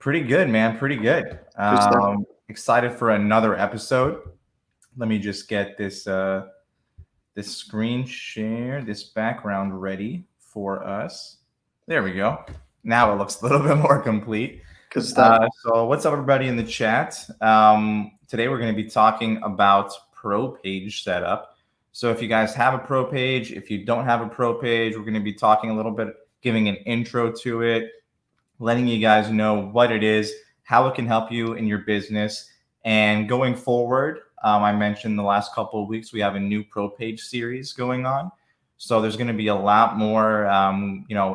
Pretty good, man. Pretty good. Good stuff. Excited for another episode. Let me just get this screen share, this background ready for us. There we go. Now it looks a little bit more complete. Good stuff. So what's up, everybody in the chat? Today we're going to be talking about pro page setup. So if you guys have a pro page, if you don't have a pro page, we're going to be talking a little bit, giving an intro to it, letting you guys know what it is, how it can help you in your business. And going forward, I mentioned the last couple of weeks, we have a new pro page series going on. So there's going to be a lot more,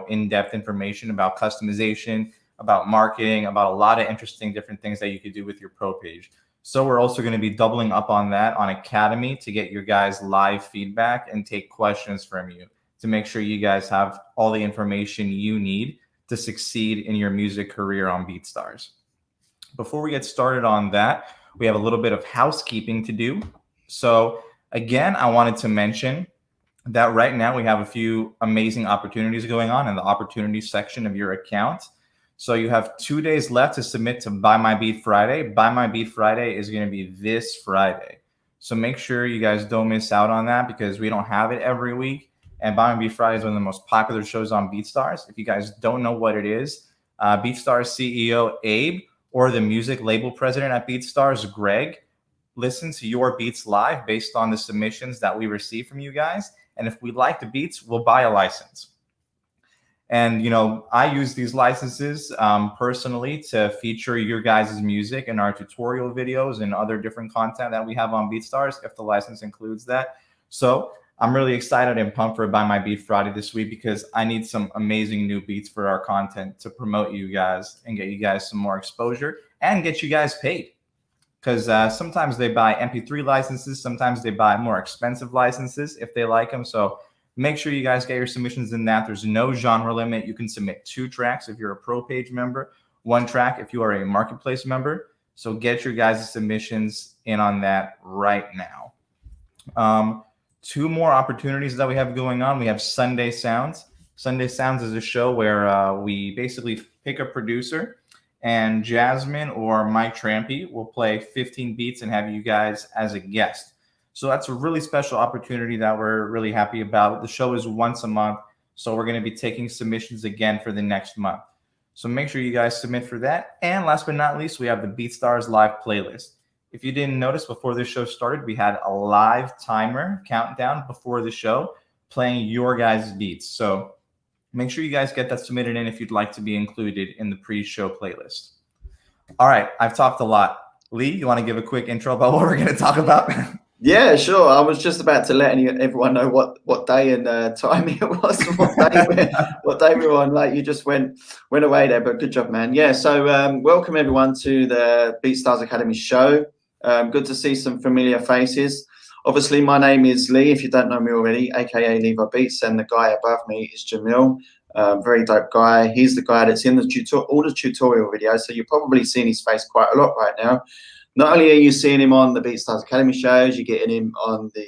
in-depth information about customization, about marketing, about a lot of interesting different things that you could do with your pro page. So we're also going to be doubling up on that on Academy to get your guys live feedback and take questions from you to make sure you guys have all the information you need to succeed in your music career on BeatStars. Before we get started on that, we have a little bit of housekeeping to do. So again, I wanted to mention that right now we have a few amazing opportunities going on in the opportunities section of your account. So you have 2 days left to submit to Buy My Beat Friday. Buy My Beat Friday is going to be this Friday. So make sure you guys don't miss out on that because we don't have it every week. And Buy My Beat Friday is one of the most popular shows on BeatStars. If you guys don't know what it is, BeatStars CEO Abe or the music label president at BeatStars, Greg, listen to your beats live based on the submissions that we receive from you guys. And if we like the beats, we'll buy a license. And, I use these licenses personally to feature your guys' music in our tutorial videos and other different content that we have on BeatStars, if the license includes that. So I'm really excited and pumped for Buy My Beat Friday this week because I need some amazing new beats for our content to promote you guys and get you guys some more exposure and get you guys paid. Because sometimes they buy MP3 licenses, sometimes they buy more expensive licenses if they like them. So make sure you guys get your submissions in that. There's no genre limit. You can submit 2 tracks if you're a pro page member, 1 track if you are a marketplace member. So get your guys' submissions in on that right now. 2 more opportunities that we have going on. We have Sunday Sounds. Sunday Sounds is a show where we basically pick a producer and Jasmine or Mike Trampy will play 15 beats and have you guys as a guest. So that's a really special opportunity that we're really happy about. The show is once a month, so we're going to be taking submissions again for the next month. So make sure you guys submit for that. And last but not least, we have the BeatStars live playlist. If you didn't notice, before this show started, we had a live timer countdown before the show playing your guys' beats. So make sure you guys get that submitted in if you'd like to be included in the pre-show playlist. All right, I've talked a lot. Lee, you want to give a quick intro about what we're going to talk about? Yeah, sure. I was just about to let everyone know what day and time it was, what day we were on. Like you just went away there, but good job, man. Yeah. So welcome everyone to the BeatStars Academy show. Good to see some familiar faces. Obviously, my name is Lee, if you don't know me already, aka Levi Beats, and the guy above me is Jamil. Very dope guy. He's the guy that's in all the tutorial videos, so you're probably seeing his face quite a lot right now. Not only are you seeing him on the BeatStars Academy shows, you're getting him on the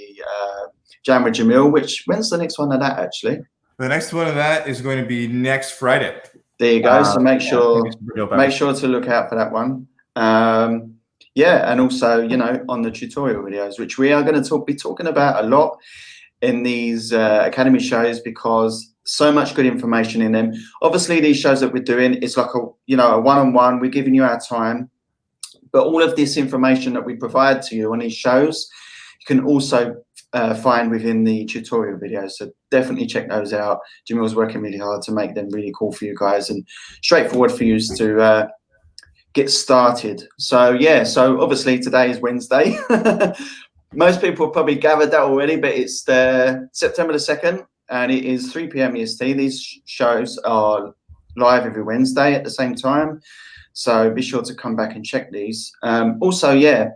Jam with Jamil, when's the next one of that, actually? The next one of that is going to be next Friday. There you go. So make sure to look out for that one. Yeah, and also, on the tutorial videos, which we are going to be talking about a lot in these Academy shows because so much good information in them. Obviously, these shows that we're doing, it's like a one-on-one. We're giving you our time. But all of this information that we provide to you on these shows, you can also find within the tutorial videos. So definitely check those out. Jamil's working really hard to make them really cool for you guys and straightforward for you to get started. So yeah, so obviously today is Wednesday. Most people have probably gathered that already, but it's September the 2nd and it is 3 p.m. EST. These shows are live every Wednesday at the same time. So be sure to come back and check these. Also, yeah,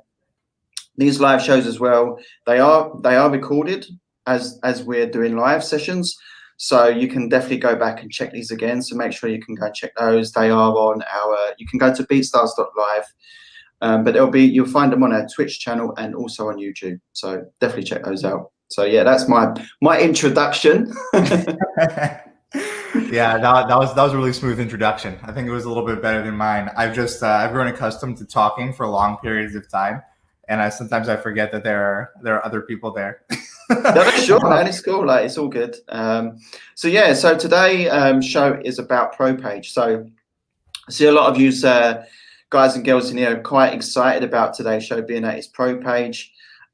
these live shows as well, they are recorded as we're doing live sessions. So you can definitely go back and check these again. So make sure you can go and check those. They are on you can go to beatstars.live, but you'll find them on our Twitch channel and also on YouTube. So definitely check those out. So yeah, that's my introduction. Yeah, that was a really smooth introduction. I think it was a little bit better than mine. I've grown accustomed to talking for long periods of time, and sometimes I forget that there are other people there. No, sure, man. It's cool. Like, it's all good. So yeah, so today show is about ProPage. So I see a lot of you guys and girls in here are quite excited about today's show being at its ProPage.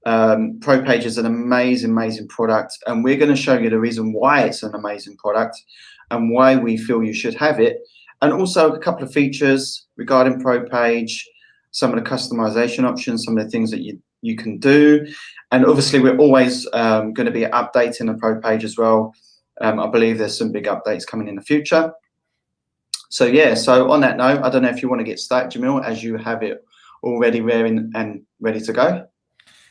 ProPage is an amazing product, and we're going to show you the reason why it's an amazing product and why we feel you should have it, and also a couple of features regarding ProPage, some of the customization options, some of the things that you can do. And obviously we're always going to be updating the ProPage as well. I believe there's some big updates coming in the future. So yeah, so on that note, I don't know if you want to get started, Jamil, as you have it already ready and ready to go.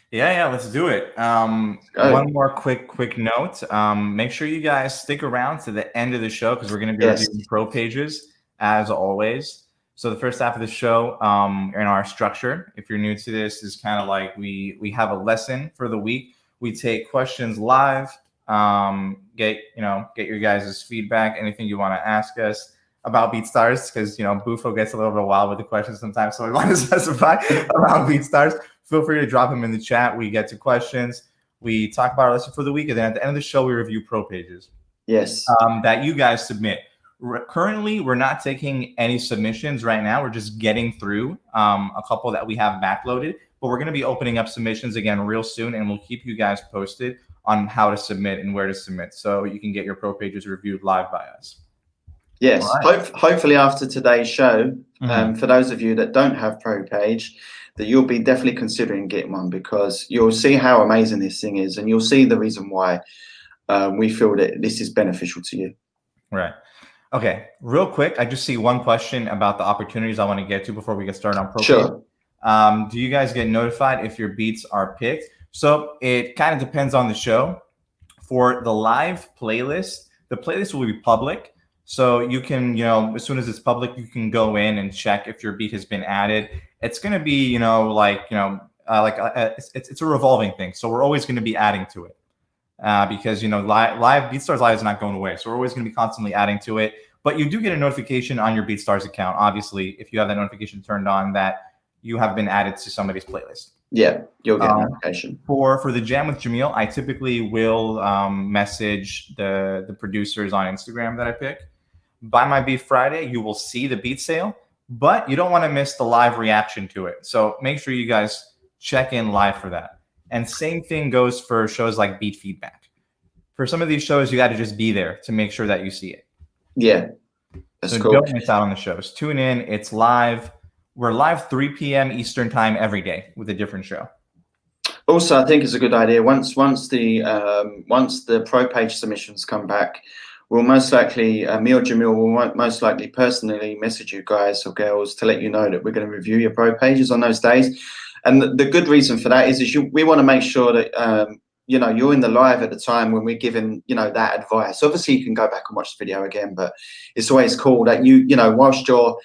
Yeah, let's do it. One more quick note. Make sure you guys stick around to the end of the show because we're going to be reviewing ProPages as always. So the first half of the show, in our structure, if you're new to this, is kind of like we have a lesson for the week. We take questions live, get your guys' feedback, anything you want to ask us about BeatStars, because Bufo gets a little bit wild with the questions sometimes, so we want to specify about BeatStars. Feel free to drop them in the chat. We get to questions. We talk about our lesson for the week, and then at the end of the show, we review ProPages. Yes. That you guys submit. Currently, we're not taking any submissions right now. We're just getting through a couple that we have backloaded, but we're going to be opening up submissions again real soon, and we'll keep you guys posted on how to submit and where to submit, so you can get your ProPages reviewed live by us. Yes, right. Hopefully after today's show, for those of you that don't have ProPage, that you'll be definitely considering getting one, because you'll see how amazing this thing is, and you'll see the reason why we feel that this is beneficial to you. Right. Okay, real quick, I just see one question about the opportunities I want to get to before we get started on ProPage. Sure. Do you guys get notified if your beats are picked? So it kind of depends on the show. For the live playlist, the playlist will be public. So you can, as soon as it's public, you can go in and check if your beat has been added. It's going to be, it's a revolving thing. So we're always going to be adding to it. Because live BeatStars Live is not going away, so we're always going to be constantly adding to it. But you do get a notification on your BeatStars account, obviously, if you have that notification turned on that you have been added to somebody's playlist. Yeah, you'll get a notification. For the Jam with Jamil, I typically will message the producers on Instagram that I pick. By my Beat Friday, you will see the beat sale, but you don't want to miss the live reaction to it. So make sure you guys check in live for that. And same thing goes for shows like Beat Feedback. For some of these shows, you got to just be there to make sure that you see it. Yeah, that's so cool. Don't miss out on the shows. Tune in. It's live. We're live 3 p.m. Eastern time every day with a different show. Also, I think it's a good idea. Once the ProPage submissions come back, we'll most likely, me or Jamil will most likely personally message you guys or girls to let you know that we're going to review your ProPages on those days. And the good reason for that is we want to make sure that, you're in the live at the time when we're giving, that advice. Obviously, you can go back and watch the video again, but it's always cool that whilst you're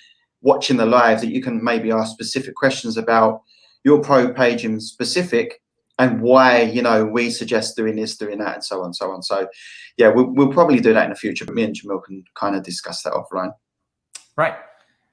watching the live, that you can maybe ask specific questions about your ProPage in specific and why, we suggest doing this, doing that, and so on, so on. So, yeah, we'll probably do that in the future, but me and Jamil can kind of discuss that offline. Right.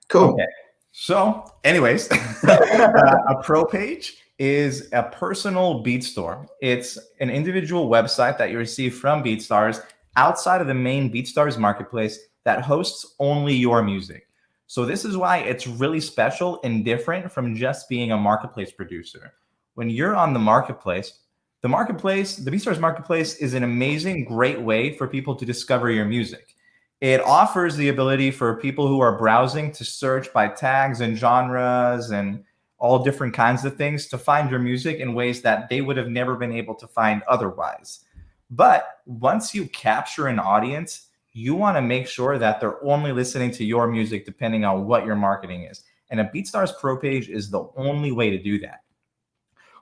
Cool. Okay. So, anyways, a ProPage is a personal beat store. It's an individual website that you receive from BeatStars outside of the main BeatStars marketplace that hosts only your music. So this is why it's really special and different from just being a marketplace producer. When you're on the marketplace, the BeatStars marketplace is an amazing, great way for people to discover your music. It offers the ability for people who are browsing to search by tags and genres and all different kinds of things to find your music in ways that they would have never been able to find otherwise. But once you capture an audience, you want to make sure that they're only listening to your music depending on what your marketing is. And a BeatStars ProPage is the only way to do that.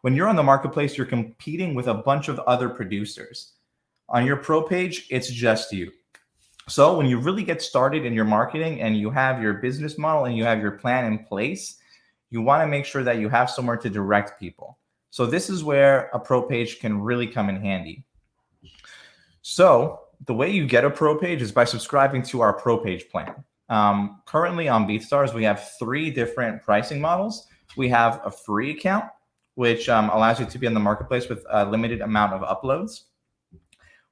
When you're on the marketplace, you're competing with a bunch of other producers. On your ProPage, it's just you. So when you really get started in your marketing and you have your business model and you have your plan in place, you want to make sure that you have somewhere to direct people. So this is where a ProPage can really come in handy. So the way you get a pro page is by subscribing to our pro page plan. Currently on BeatStars, we have 3 different pricing models. We have a free account, which allows you to be on the marketplace with a limited amount of uploads.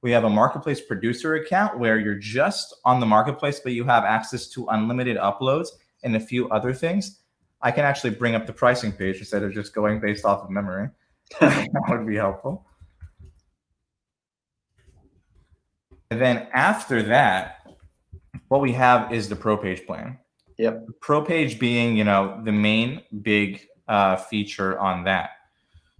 We have a marketplace producer account where you're just on the marketplace, but you have access to unlimited uploads and a few other things. I can actually bring up the pricing page instead of just going based off of memory. That would be helpful. And then after that, what we have is the pro page plan. Yep. The pro page being, the main big feature on that.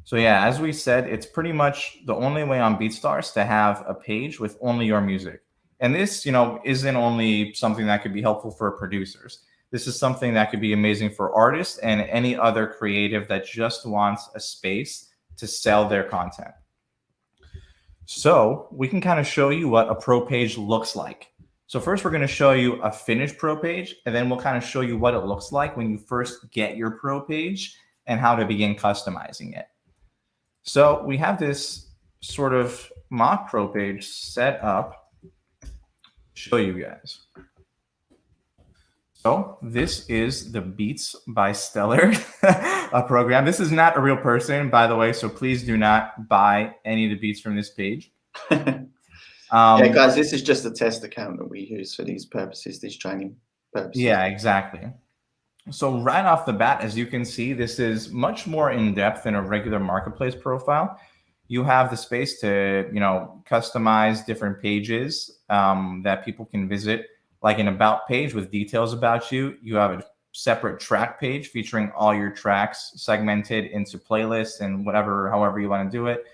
So yeah, as we said, it's pretty much the only way on BeatStars to have a page with only your music. And this, isn't only something that could be helpful for producers. This is something that could be amazing for artists and any other creative that just wants a space to sell their content. So we can kind of show you what a pro page looks like. So first we're going to show you a finished pro page, and then we'll kind of show you what it looks like when you first get your pro page and how to begin customizing it. So we have this sort of mock pro page set up to show you guys. So this is the Beats by Stellar program. This is not a real person, by the way, so please do not buy any of the beats from this page. Yeah, guys, this is just a test account that we use for these purposes, these training purposes. Yeah, exactly. So right off the bat, as you can see, this is much more in-depth than a regular marketplace profile. You have the space to, customize different pages that people can visit, like an about page with details about you. You have a separate track page featuring all your tracks segmented into playlists and however you want to do it.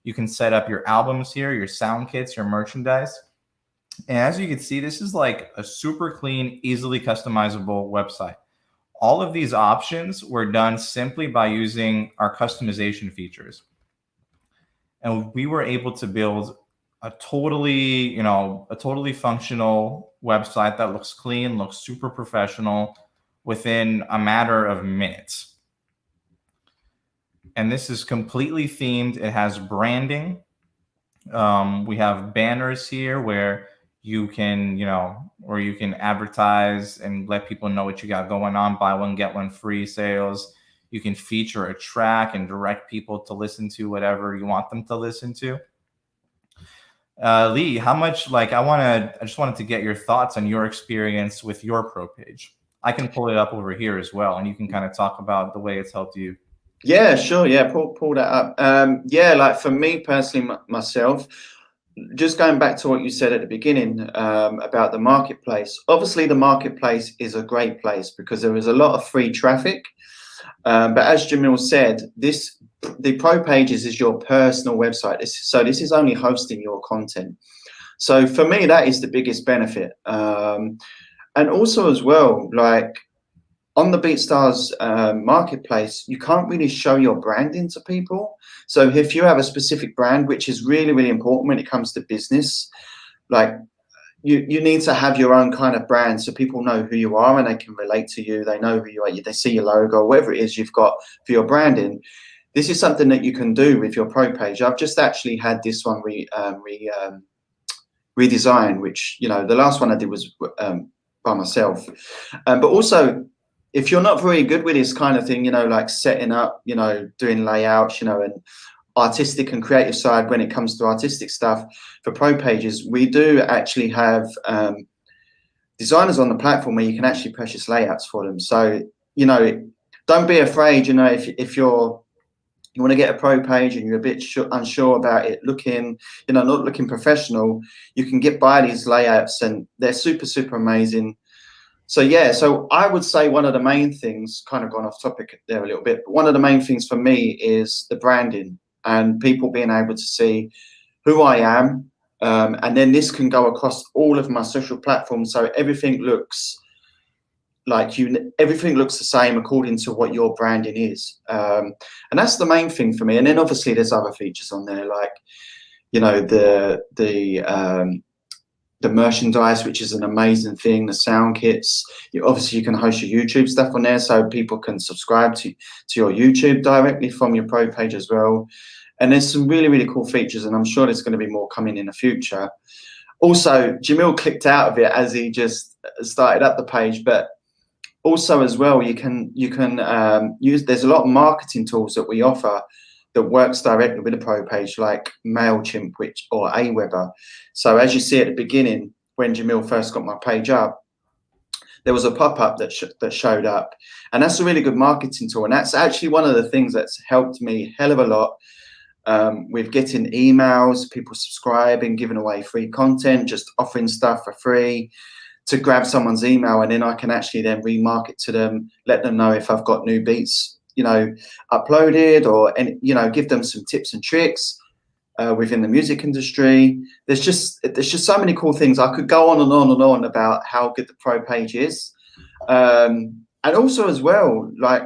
You can set up your albums here, your sound kits, your merchandise. And as you can see, this is like a super clean, easily customizable website. All of these options were done simply by using our customization features. And we were able to build a totally functional website that looks clean, looks super professional within a matter of minutes. And this is completely themed. It has branding. We have banners here where you can, advertise and let people know what you got going on, buy one, get one free sales. You can feature a track and direct people to listen to whatever you want them to listen to. Lee, how much, I just wanted to get your thoughts on your experience with your pro page. I can pull it up over here as well, and you can kind of talk about the way it's helped you. Yeah, sure. Yeah, pull that up. Yeah, like for me personally, myself, just going back to what you said at the beginning about the marketplace. Obviously, the marketplace is a great place because there is a lot of free traffic. But as Jamil said, the pro pages is your personal website. So this is only hosting your content. So for me, that is the biggest benefit. And also as well, like on the BeatStars marketplace, you can't really show your branding to people. So if you have a specific brand, which is really, really important when it comes to business, like you need to have your own kind of brand so people know who you are and they can relate to you. They know who you are. They see your logo, whatever it is you've got for your branding. This is something that you can do with your pro page. I've just actually had this one redesigned, which, the last one I did was by myself. But also, if you're not very good with this kind of thing, like setting up, doing layouts, and artistic and creative side when it comes to artistic stuff for pro pages, we do actually have designers on the platform where you can actually purchase layouts for them. So, don't be afraid, if you want to get a pro page and you're a bit unsure about it looking, not looking professional, you can get by these layouts and they're super, super amazing. So yeah, so I would say one of the main things, kind of gone off topic there a little bit, but one of the main things for me is the branding and people being able to see who I am. And then this can go across all of my social platforms. So everything looks everything looks the same according to what your branding is. And that's the main thing for me. And then obviously there's other features on there, like, the merchandise, which is an amazing thing, the sound kits. Obviously you can host your YouTube stuff on there so people can subscribe to your YouTube directly from your pro page as well. And there's some really, really cool features, and I'm sure there's going to be more coming in the future. Also, Jamil clicked out of it as he just started up the page, but also as well, you can use, there's a lot of marketing tools that we offer that works directly with a pro page, like MailChimp, or Aweber. So as you see at the beginning, when Jamil first got my page up, there was a pop-up that showed up, and that's a really good marketing tool. And that's actually one of the things that's helped me hell of a lot with getting emails, people subscribing, giving away free content, just offering stuff for free to grab someone's email, and then I can actually then remarket to them, let them know if I've got new beats, you know, uploaded, or, and you know, give them some tips and tricks within the music industry. There's just so many cool things. I could go on and on and on about how good the pro page is, and also as well, like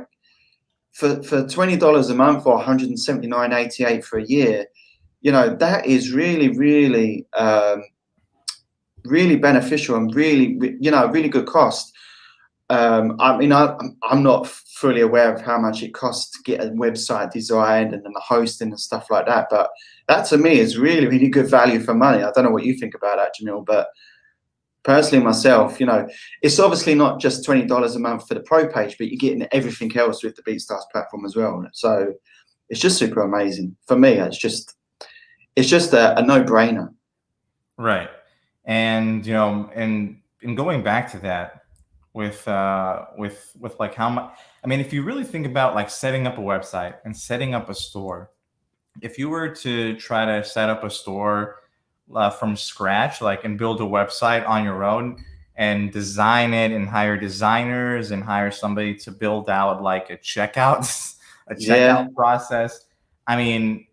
for $20 a month or $179.88 for a year, you know, that is really, really, really beneficial and really, you know, really good cost. I mean, I'm not fully aware of how much it costs to get a website designed and then the hosting and stuff like that, but that to me is really, really good value for money. I don't know what you think about that, Jamil, but personally myself, you know, it's obviously not just $20 a month for the pro page, but you're getting everything else with the BeatStars platform as well. So it's just super amazing. For me, it's just a no-brainer. Right. And, you know, and going back to that, with like how much, I mean, if you really think about like setting up a website and setting up a store, if you were to try to set up a store from scratch, like, and build a website on your own and design it and hire designers and hire somebody to build out like a checkout process, I mean,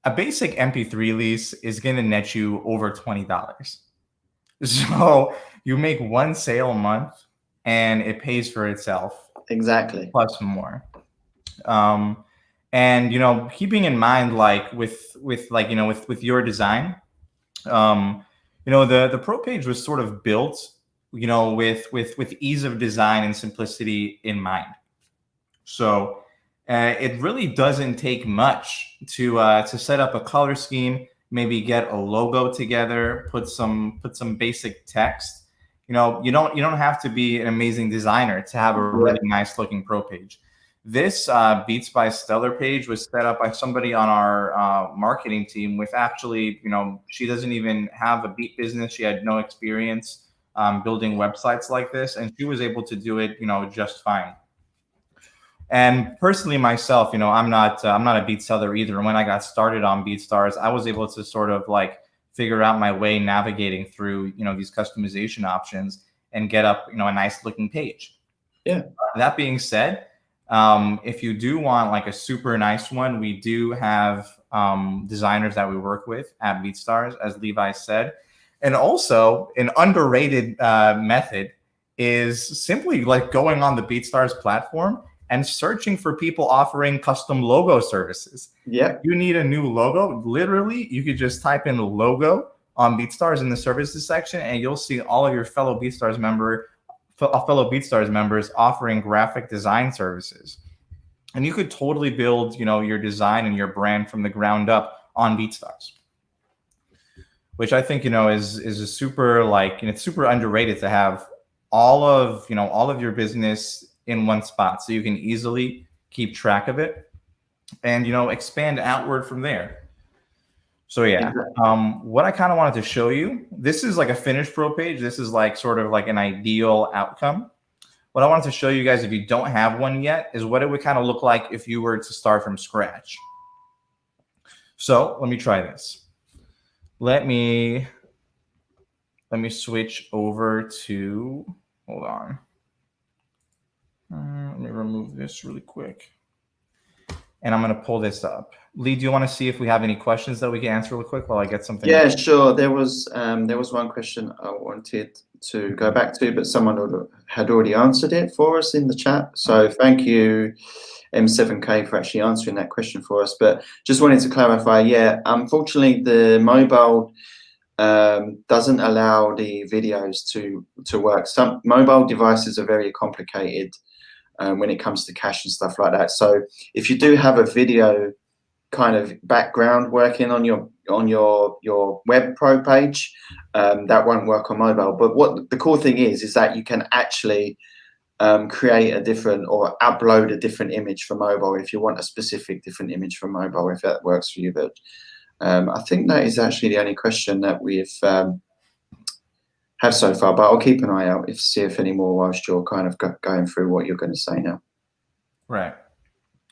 a basic MP3 lease is going to net you over $20. So you make one sale a month and it pays for itself. Exactly. Plus more. And, you know, keeping in mind, like with like, you know, with your design, you know, the pro page was sort of built, you know, with ease of design and simplicity in mind. So it really doesn't take much to set up a color scheme, maybe get a logo together, put some basic text. You know, you don't have to be an amazing designer to have a really nice looking pro page. This Beats by Stellar page was set up by somebody on our marketing team with actually, you know, she doesn't even have a beat business. She had no experience building websites like this, and she was able to do it, you know, just fine. And personally myself, you know, I'm not a beat seller either. And when I got started on BeatStars, I was able to sort of like figure out my way navigating through, you know, these customization options and get up, you know, a nice looking page. Yeah. That being said, if you do want like a super nice one, we do have designers that we work with at BeatStars, as Levi said. And also an underrated method is simply like going on the BeatStars platform and searching for people offering custom logo services. Yeah. You need a new logo. Literally, you could just type in logo on BeatStars in the services section, and you'll see all of your fellow BeatStars members offering graphic design services. And you could totally build, you know, your design and your brand from the ground up on BeatStars, which I think, you know, is a super, like, you know, it's super underrated to have all of your business in one spot, so you can easily keep track of it and, you know, expand outward from there. So yeah, what I kind of wanted to show you, this is like a finished pro page. This is like sort of like an ideal outcome. What I wanted to show you guys, if you don't have one yet, is what it would kind of look like if you were to start from scratch. So let me try this. Let me switch over to, hold on. Let me remove this really quick. And I'm going to pull this up. Lee, do you want to see if we have any questions that we can answer real quick while I get something? Yeah, sure. There was one question I wanted to go back to, but someone had already answered it for us in the chat. So thank you, M7K, for actually answering that question for us. But just wanted to clarify, yeah, unfortunately, the mobile doesn't allow the videos to work. Some mobile devices are very complicated when it comes to cache and stuff like that. So if you do have a video kind of background working on your your web pro page, that won't work on mobile. But what the cool thing is that you can actually create a different or upload a different image for mobile if you want a specific different image for mobile, if that works for you. But I think that is actually the only question that we've have so far, but I'll keep an eye out see if any more whilst you're kind of going through what you're going to say now. Right.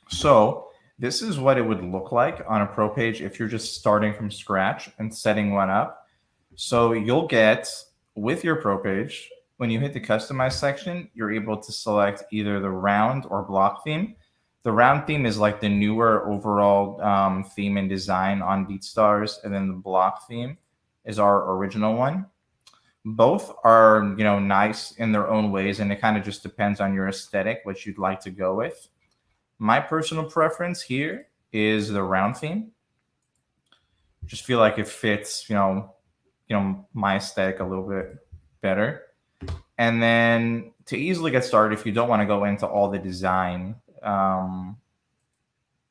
So this is what it would look like on a pro page if you're just starting from scratch and setting one up. So you'll get, with your pro page, when you hit the customize section, you're able to select either the round or block theme. The round theme is like the newer overall theme and design on BeatStars, and then the block theme is our original one. Both are, nice in their own ways, and it kind of just depends on your aesthetic, what you'd like to go with. My personal preference here is the round theme. Just feel like it fits, my aesthetic a little bit better. And then to easily get started, if you don't want to go into all the design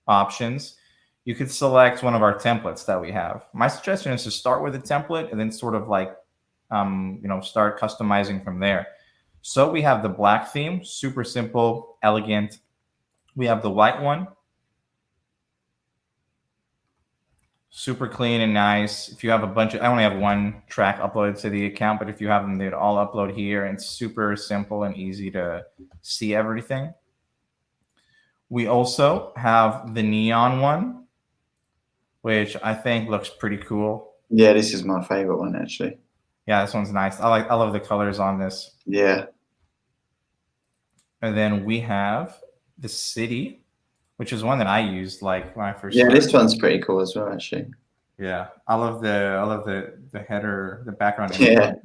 options, you could select one of our templates that we have. My suggestion is to start with a template and then sort of like start customizing from there. So we have the black theme, super simple, elegant. We have the white one, super clean and nice. If you have I only have one track uploaded to the account, but if you have them, they'd all upload here. And it's super simple and easy to see everything. We also have the neon one, which I think looks pretty cool. Yeah, this is my favorite one, actually. Yeah, this one's nice. I love the colors on this. Yeah. And then we have the city, which is one that I used like when I first started. This one's pretty cool as well, actually. Yeah, I love the header, the background. Yeah.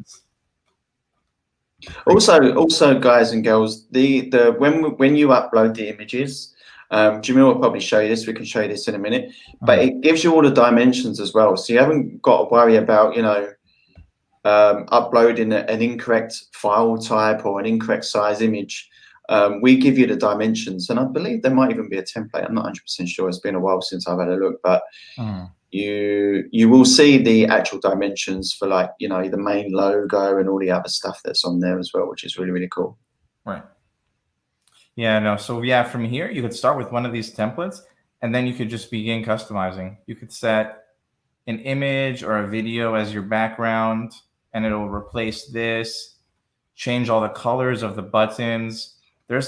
Also, guys and girls, the when you upload the images, Jamil will probably show you this. We can show you this in a minute, but it gives you all the dimensions as well, so you haven't got to worry about uploading an incorrect file type or an incorrect size image. We give you the dimensions, and I believe there might even be a template. I'm not 100% sure. It's been a while since I've had a look, but you will see the actual dimensions for the main logo and all the other stuff that's on there as well, which is really, really cool. Right. Yeah, no. So yeah, from here you could start with one of these templates, and then you could just begin customizing. You could set an image or a video as your background, and it'll replace this, change all the colors of the buttons. There's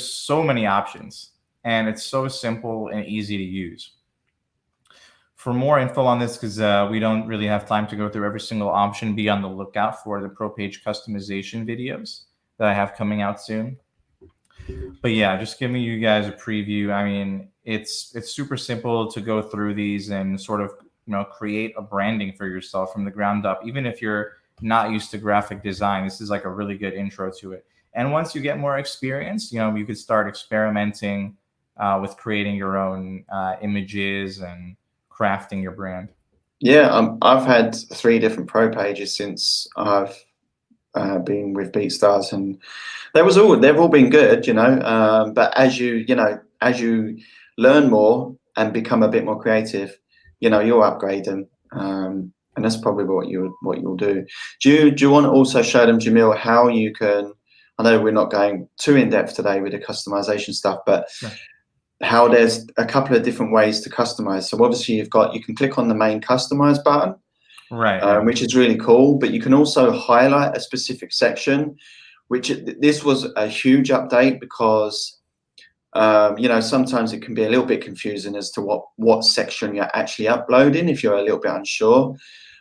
so many options, and it's so simple and easy to use. For more info on this, because we don't really have time to go through every single option, be on the lookout for the pro page customization videos that I have coming out soon. But yeah, just giving you guys a preview. I mean, it's super simple to go through these and sort of create a branding for yourself from the ground up. Even if you're not used to graphic design, this is like a really good intro to it. And once you get more experience, you could start experimenting with creating your own images and crafting your brand. Yeah, I've had 3 different pro pages since I've been with BeatStars, and they've all been good, but as you learn more and become a bit more creative, you'll upgrade them, and that's probably what you'll do. Do you want to also show them, Jamil, how you can? I know we're not going too in depth today with the customization stuff, but how there's a couple of different ways to customize. So obviously you can click on the main customize button, right, which is really cool, but you can also highlight a specific section, which this was a huge update because sometimes it can be a little bit confusing as to what section you're actually uploading if you're a little bit unsure,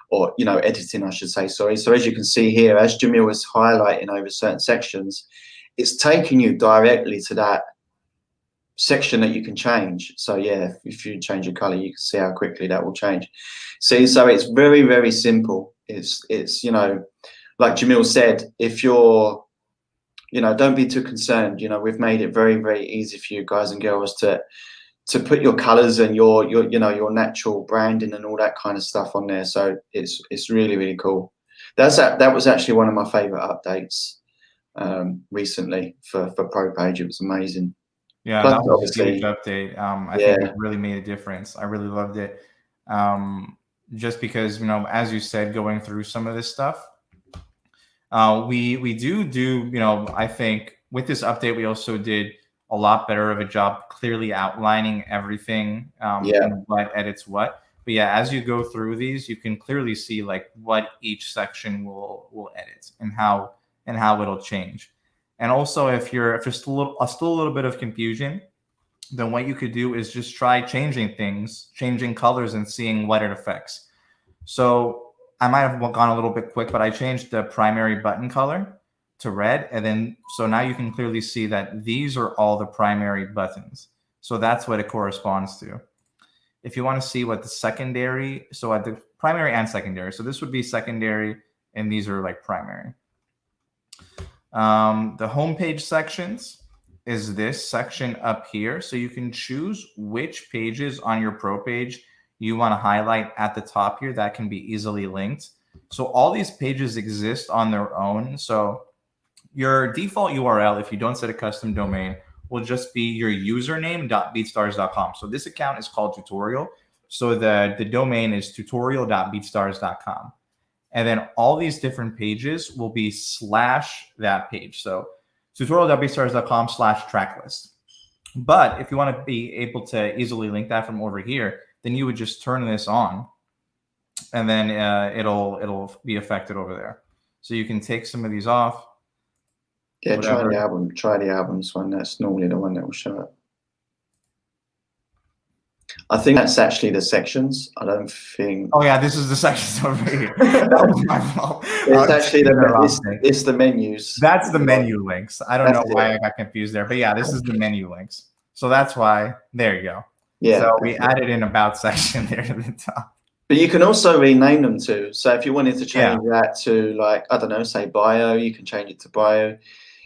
or editing, I should say, sorry. So as you can see here, as Jamil was highlighting over certain sections, it's taking you directly to that section that you can change. So yeah, if you change your color, you can see how quickly that will change. See, so it's very, very simple. It's like Jamil said, if you're don't be too concerned. We've made it very, very easy for you guys and girls to put your colors and your natural branding and all that kind of stuff on there. So it's really, really cool. That was actually one of my favorite updates recently for pro page. It was amazing. Yeah, that was a huge update. I think it really made a difference. I really loved it. just because, you know, as you said, going through some of this stuff, we do, you know, I think with this update, we also did a lot better of a job clearly outlining everything and what edits what. But yeah, as you go through these, you can clearly see like what each section will edit and how it'll change. And also, if there's still a little bit of confusion, then what you could do is just try changing things, changing colors, and seeing what it affects. So I might have gone a little bit quick, but I changed the primary button color to red. And then, so now you can clearly see that these are all the primary buttons. So that's what it corresponds to. If you want to see what the secondary, so at the primary and secondary, so this would be secondary and these are like primary. The homepage sections is this section up here. So you can choose which pages on your pro page you want to highlight at the top here that can be easily linked. So all these pages exist on their own. So your default URL, if you don't set a custom domain, will just be your username.beatstars.com. So this account is called tutorial. So the domain is tutorial.beatstars.com. And then all these different pages will be / that page. So tutorial.beatstars.com/tracklist. But if you want to be able to easily link that from over here, then you would just turn this on and then it'll be affected over there. So you can take some of these off. Yeah, try the albums one. That's normally the one that will show up. I think that's actually the sections. I don't think. Oh yeah, this is the sections over here. That was my fault. It's actually it's the menus. That's the menu links. I don't know why I got confused there, but yeah, this is the menu links. So that's why. There you go. Yeah. So we added an about section there to the top. But you can also rename them too. So if you wanted to change that to, like, I don't know, say bio, you can change it to bio.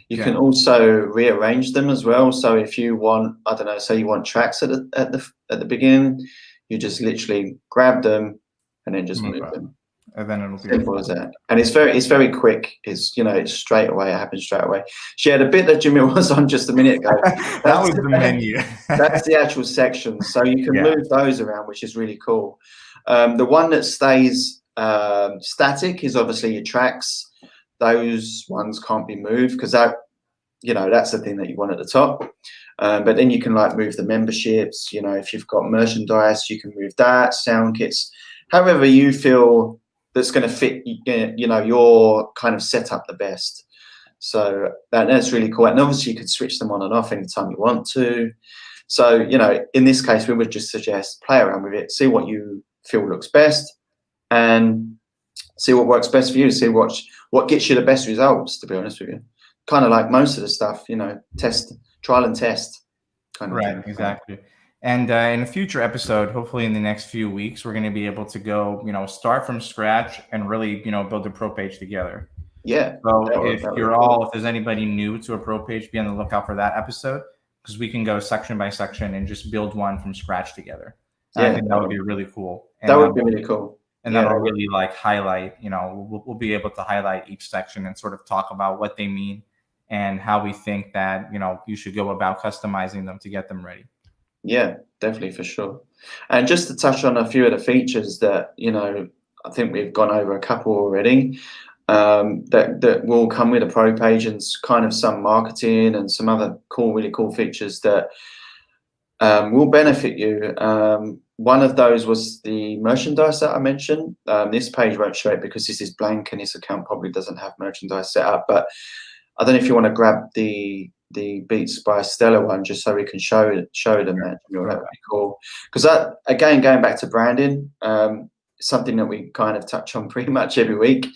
You can also rearrange them as well. So if you want, I don't know, say you want tracks at the beginning, you just literally grab them and then just move them. And then it'll be simple as that. And it's very quick. It's, you know, it's straight away. It happens straight away. She had a bit that Jamil was on just a minute ago. That was the menu. That's the actual section. So you can move those around, which is really cool. The one that stays static is obviously your tracks. Those ones can't be moved because that, you know, that's the thing that you want at the top. But then you can like move the memberships. You know, if you've got merchandise, you can move that, sound kits, however you feel that's going to fit, you know, your kind of setup the best. So that's really cool. And obviously you could switch them on and off anytime you want to. So, you know, in this case, we would just suggest play around with it, see what you feel looks best, and see what works best for you, see what gets you the best results, to be honest with you. Kind of like most of the stuff, you know, trial and test kind of thing. Exactly. And in a future episode, hopefully in the next few weeks, we're going to be able to go, you know, start from scratch and really, you know, build a pro page together. Yeah. So if there's anybody new to a pro page, be on the lookout for that episode, because we can go section by section and just build one from scratch together. I think that would be really cool. And that would be really cool. And that'll really like highlight, you know, we'll be able to highlight each section and sort of talk about what they mean and how we think that, you know, you should go about customizing them to get them ready. Yeah, definitely, for sure. And just to touch on a few of the features that, you know, I think we've gone over a couple already, that will come with a pro page, and kind of some marketing and some other really cool features that will benefit you. One of those was the merchandise that I mentioned. This page won't show it because this is blank and this account probably doesn't have merchandise set up, but I don't know if you want to grab the Beats by Stella one just so we can show them that. That would be cool. Because that, again, going back to branding, something that we kind of touch on pretty much every week.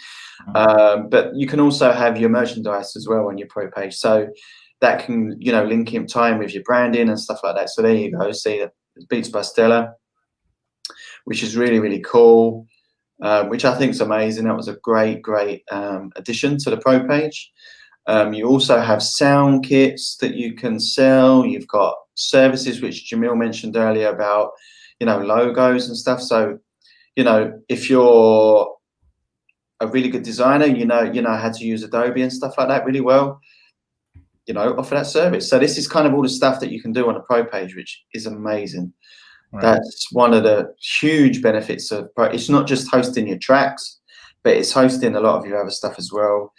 But you can also have your merchandise as well on your pro page. So that can, you know, link in time with your branding and stuff like that. So there you go. See that Beats by Stella, which is really, really cool, which I think is amazing. That was a great addition to the pro page. You also have sound kits that you can sell. You've got services, which Jamil mentioned earlier about, you know, logos and stuff. So, you know, if you're a really good designer, you know how to use Adobe and stuff like that really well, you know, offer that service. So this is kind of all the stuff that you can do on a pro page, which is amazing. That's one of the huge benefits of, but it's not just hosting your tracks, but it's hosting a lot of your other stuff as well.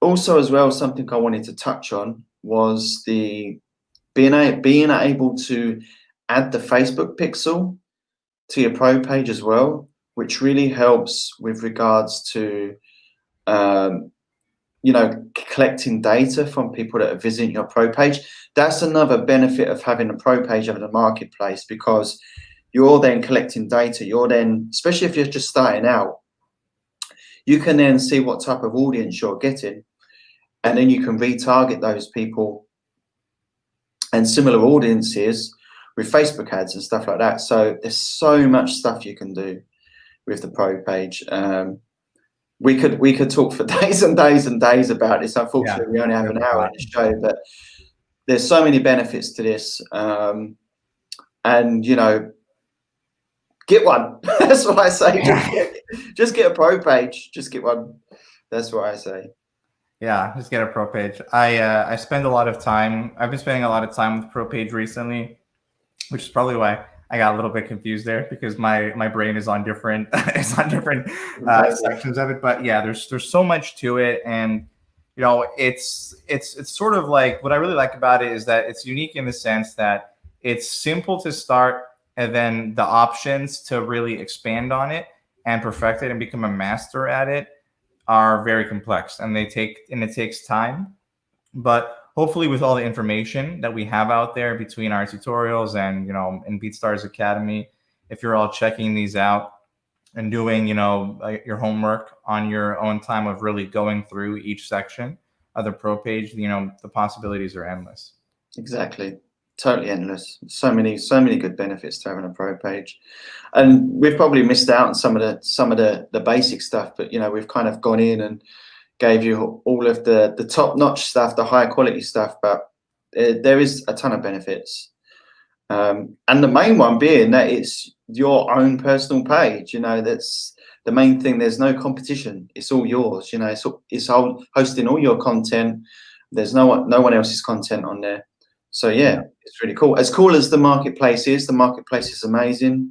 Also as well, something I wanted to touch on was the being able to add the Facebook pixel to your pro page as well, which really helps with regards to you know, collecting data from people that are visiting your pro page. That's another benefit of having a pro page over the marketplace, because you're then collecting data. You're then, especially if you're just starting out, you can then see what type of audience you're getting, and then you can retarget those people and similar audiences with Facebook ads and stuff like that. So there's so much stuff you can do with the pro page. We could talk for days and days and days about this. Unfortunately, we only have an hour in the show, but there's so many benefits to this. And you know, get one. That's what I say. Just get a pro page. Just get one. That's what I say. Yeah, just get a pro page. I spend a lot of time. I've been spending a lot of time with pro page recently, which is probably why I got a little bit confused there, because my brain is on different sections of it. But yeah, there's so much to it, and you know, it's sort of like, what I really like about it is that it's unique in the sense that it's simple to start, and then the options to really expand on it and perfect it and become a master at it are very complex, and it takes time. But hopefully, with all the information that we have out there between our tutorials and, you know, in BeatStars Academy, if you're all checking these out and doing, you know, your homework on your own time of really going through each section of the pro page, you know, the possibilities are endless. Exactly. Totally endless. So many good benefits to having a pro page. And we've probably missed out on some of the basic stuff, but you know, we've kind of gone in and gave you all of the top-notch stuff, the high quality stuff, but there is a ton of benefits. And the main one being that it's your own personal page. You know, that's the main thing. There's no competition. It's all yours. You know, it's hosting all your content. There's no one else's content on there. So yeah, it's really cool. As cool as the marketplace is amazing.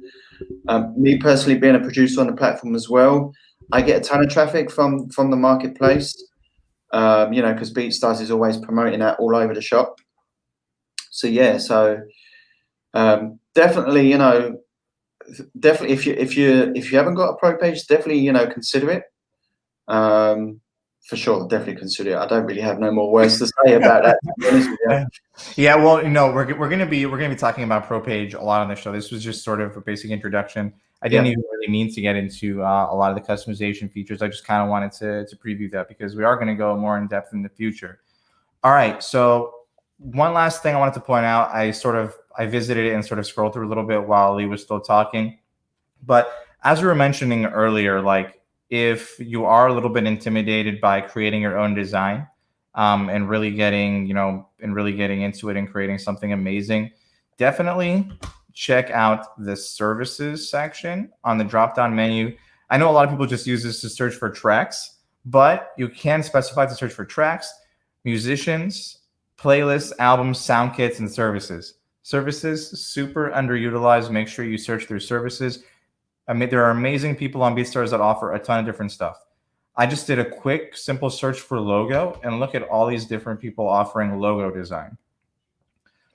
Me personally, being a producer on the platform as well, I get a ton of traffic from the marketplace, you know, because BeatStars is always promoting that all over the shop. So yeah, so definitely, you know, if you haven't got a pro page, definitely, you know, consider it. For sure, definitely consider it. I don't really have no more words to say about that, to be honest with you. Yeah, well, you know, we're gonna be talking about pro page a lot on the show. This was just sort of a basic introduction. I didn't even really mean to get into a lot of the customization features. I just kind of wanted to preview that, because we are going to go more in depth in the future. All right, so one last thing I wanted to point out. I visited it and sort of scrolled through a little bit while Lee was still talking. But as we were mentioning earlier, like, if you are a little bit intimidated by creating your own design, and really getting into it and creating something amazing, definitely check out the services section on the drop-down menu. I know a lot of people just use this to search for tracks, but you can specify to search for tracks, musicians, playlists, albums, sound kits, and services. Services, super underutilized. Make sure you search through services. I mean, there are amazing people on BeatStars that offer a ton of different stuff. I just did a quick, simple search for logo, and look at all these different people offering logo design.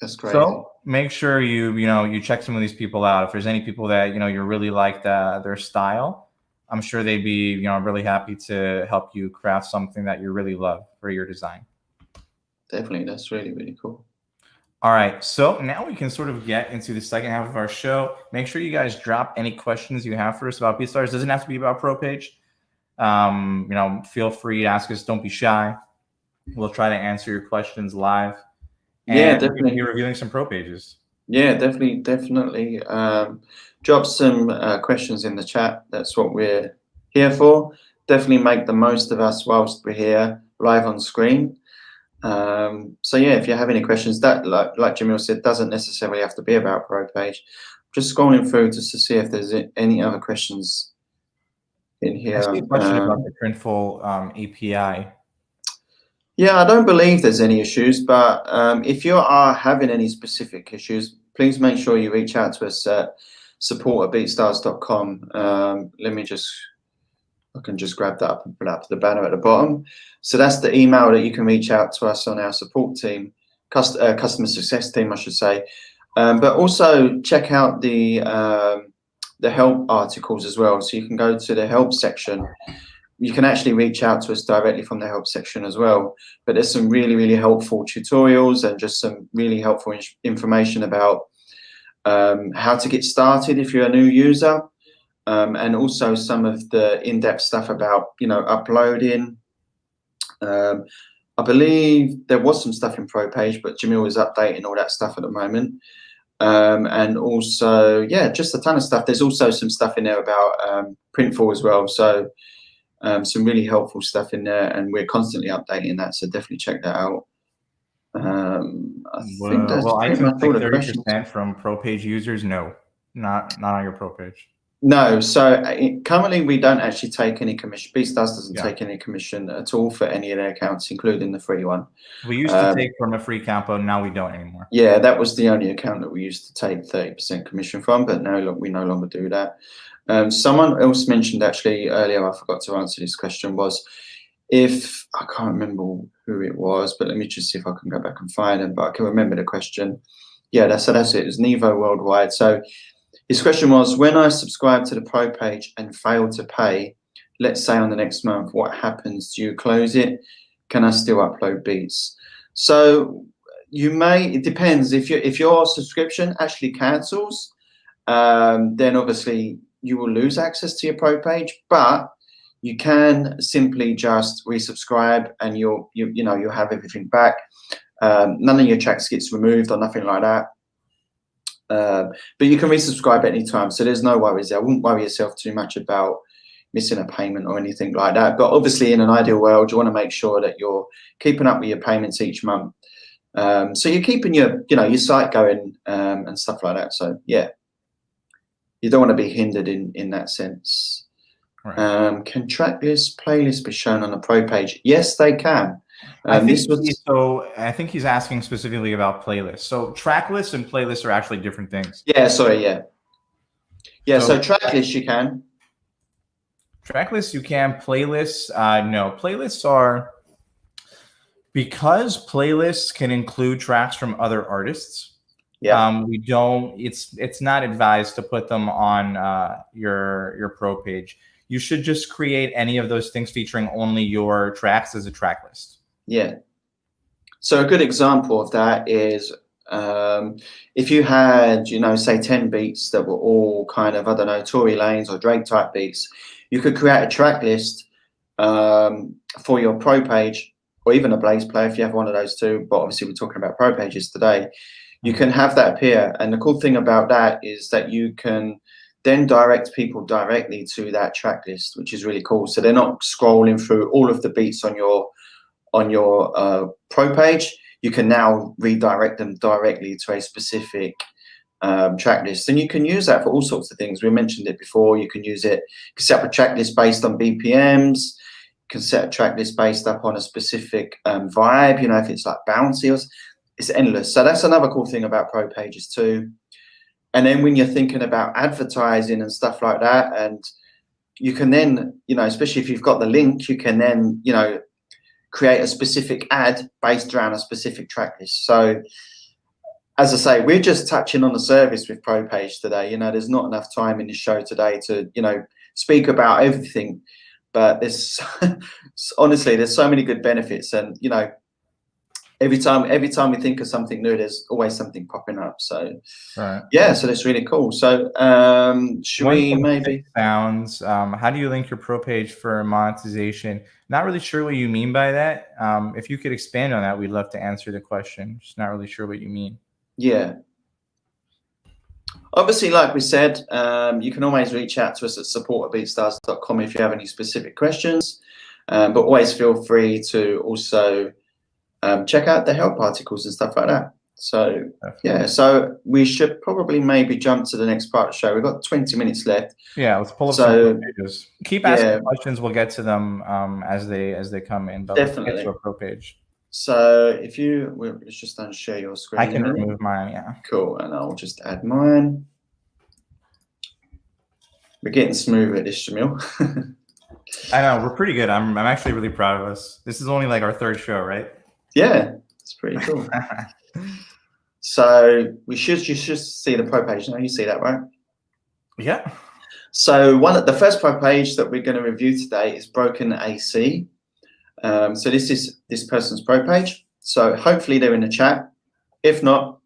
That's great. So make sure you check some of these people out. If there's any people that you really like their style, I'm sure they'd be really happy to help you craft something that you really love for your design. Definitely, that's really, really cool. All right, so now we can sort of get into the second half of our show. Make sure you guys drop any questions you have for us about BeatStars. It doesn't have to be about Pro Page. Feel free to ask us. Don't be shy. We'll try to answer your questions live. And yeah, definitely. We're reviewing some Pro Pages. Yeah, definitely. Drop some questions in the chat. That's what we're here for. Definitely make the most of us whilst we're here live on screen. So yeah, if you have any questions, that like Jamil said, doesn't necessarily have to be about Pro Page. Just scrolling through just to see if there's any other questions in here. I see a question about the Printful API. Yeah, I don't believe there's any issues, but if you are having any specific issues, please make sure you reach out to us at support@beatstars.com. Let me just, I can just grab that up and put up the banner at the bottom. So that's the email that you can reach out to us on our support team, customer success team, I should say. But also check out the help articles as well. So you can go to the help section. You can actually reach out to us directly from the help section as well. But there's some really, really helpful tutorials and just some really helpful information about how to get started if you're a new user. And also some of the in-depth stuff about, uploading. I believe there was some stuff in ProPage, but Jamil is updating all that stuff at the moment. And also, yeah, just a ton of stuff. There's also some stuff in there about Printful as well. So some really helpful stuff in there, and we're constantly updating that. So definitely check that out. I think that's well, I pretty took much all like the 30% from ProPage users. No, not on your ProPage. No, so currently we don't actually take any commission. BeatStars doesn't take any commission at all for any of their accounts, including the free one. We used to take from a free account, but now we don't anymore. Yeah, that was the only account that we used to take 30% commission from, but now we no longer do that. Someone else mentioned actually earlier, I forgot to answer this question, was if, I can't remember who it was, but let me just see if I can go back and find them, but I can remember the question. Yeah, that's it. It was Nevo Worldwide. So his question was, when I subscribe to the Pro page and fail to pay, let's say on the next month, what happens? Do you close it? Can I still upload beats? So you may, it depends. If your subscription actually cancels, then obviously you will lose access to your Pro page, but you can simply just resubscribe and you'll have everything back. None of your tracks gets removed or nothing like that. But you can resubscribe at any time, so there's no worries there. I wouldn't worry yourself too much about missing a payment or anything like that. But obviously, in an ideal world, you want to make sure that you're keeping up with your payments each month, so you're keeping your site going and stuff like that. So yeah, you don't want to be hindered in that sense. Right. Can track lists, playlists be shown on the Pro page? Yes, they can. I think he's asking specifically about playlists. So track lists and playlists are actually different things. Yeah, sorry, yeah. So track lists you can. Track lists you can. Playlists, no. Playlists are, because playlists can include tracks from other artists. Yeah. We don't. It's not advised to put them on your Pro page. You should just create any of those things featuring only your tracks as a track list. Yeah. So a good example of that is if you had, say 10 beats that were all kind of, I don't know, Tory Lanez or Drake type beats, you could create a track list for your Pro page, or even a Blaze player if you have one of those two. But obviously we're talking about Pro pages today. You can have that appear. And the cool thing about that is that you can then direct people directly to that track list, which is really cool. So they're not scrolling through all of the beats on your Pro page. You can now redirect them directly to a specific track list, and you can use that for all sorts of things. We mentioned it before. You can use it. You can set up a track list based on BPMs. You can set a track list based up on a specific vibe. If it's like bouncy, or it's endless. So that's another cool thing about Pro pages too. And then when you're thinking about advertising and stuff like that, and you can then, especially if you've got the link, you can then, create a specific ad based around a specific track list. So as I say, we're just touching on the surface with Pro page today. There's not enough time in the show today to, speak about everything, but there's honestly, there's so many good benefits, and, every time we think of something new, there's always something popping up. So yeah, so that's really cool. So should we maybe sounds how do you link your Pro page for monetization? Not really sure what you mean by that. If you could expand on that, we'd love to answer the question. Just not really sure what you mean. Yeah, obviously, like we said, you can always reach out to us at support@beatstars.com if you have any specific questions, but always feel free to also check out the help articles and stuff like that. So yeah, so we should probably maybe jump to the next part of the show. We've got 20 minutes left. Yeah, let's pull up some pages. Keep asking questions. We'll get to them as they come in. But definitely. Let's get to a Pro page. So if let's just unshare your screen. I can remove mine, yeah. Cool, and I'll just add mine. We're getting smooth at this, Jamil. I know, we're pretty good. I'm actually really proud of us. This is only like our 3rd show, right? Yeah, it's pretty cool. So you should see the pro page now. You see that, right? Yeah. So the first pro page that we're going to review today is Broken AC. So this is this person's pro page. So hopefully they're in the chat. If not,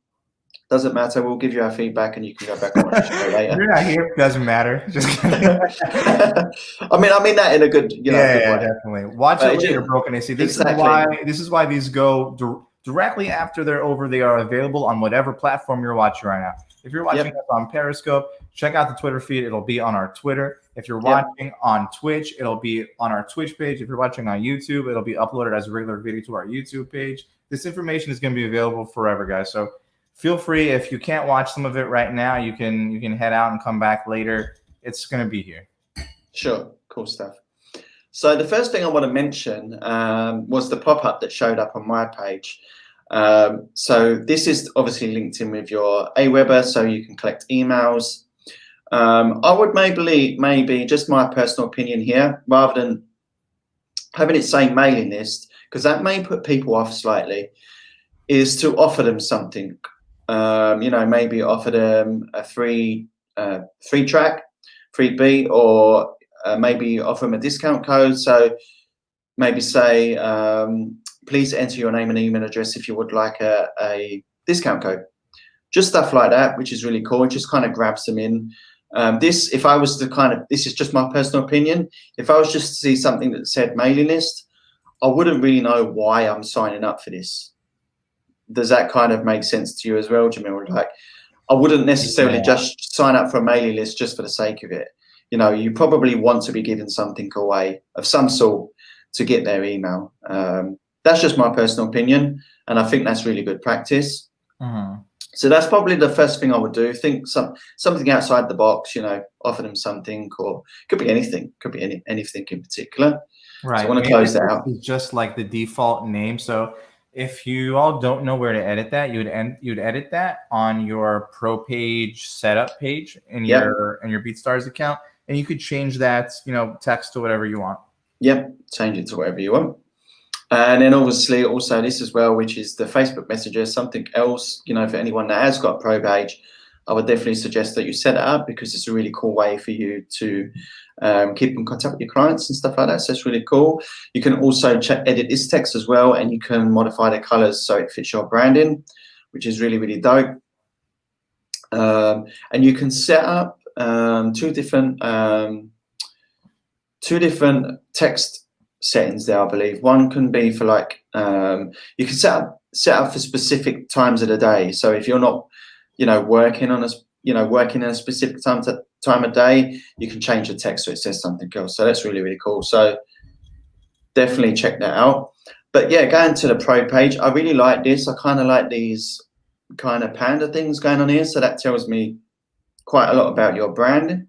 doesn't matter. We'll give you our feedback and you can go back and watch the show later. You're not here. Doesn't matter. Just I mean that in a good, good way. definitely. Watch it later, Broken AC. This is why these go directly after they're over. They are available on whatever platform you're watching right now. If you're watching us on Periscope, check out the Twitter feed. It'll be on our Twitter. If you're watching on Twitch, it'll be on our Twitch page. If you're watching on YouTube, it'll be uploaded as a regular video to our YouTube page. This information is going to be available forever, guys. So feel free. If you can't watch some of it right now, you can head out and come back later. It's going to be here. Sure. Cool stuff. So the first thing I want to mention was the pop-up that showed up on my page. So this is obviously linked in with your Aweber, so you can collect emails. I would maybe just my personal opinion here, rather than having it say mailing list, because that may put people off slightly, is to offer them something. Maybe offer them a free track, free beat, or maybe offer them a discount code. So maybe say, please enter your name and email address if you would like a discount code. Just stuff like that, which is really cool. It just kind of grabs them in. This is just my personal opinion. If I was just to see something that said mailing list, I wouldn't really know why I'm signing up for this. Does that kind of make sense to you as well, Jamil? Like, I wouldn't necessarily just sign up for a mailing list just for the sake of it. You probably want to be given something away of some sort to get their email. That's just my personal opinion, and I think that's really good practice. So that's probably the first thing I would do. Think something outside the box. Offer them something, or could be anything. Could be anything in particular. Right. So I want to close that out. Just like the default name. So if you all don't know where to edit that, you'd edit that on your pro page setup page in your BeatStars account, and you could change that text to whatever you want. Yep, change it to whatever you want. And then obviously also this as well, which is the Facebook Messenger, something else, for anyone that has got a pro page, I would definitely suggest that you set it up, because it's a really cool way for you to keep in contact with your clients and stuff like that. So it's really cool. You can also edit this text as well, and you can modify the colors so it fits your branding, which is really, really dope. And you can set up two different text settings there, I believe. One can be for like you can set up for specific times of the day. So if you're not working in a specific time of day, you can change the text so it says something else. So that's really, really cool. So definitely check that out. But yeah, going to the pro page, I really like this. I kind of like these kind of panda things going on here. So that tells me quite a lot about your brand.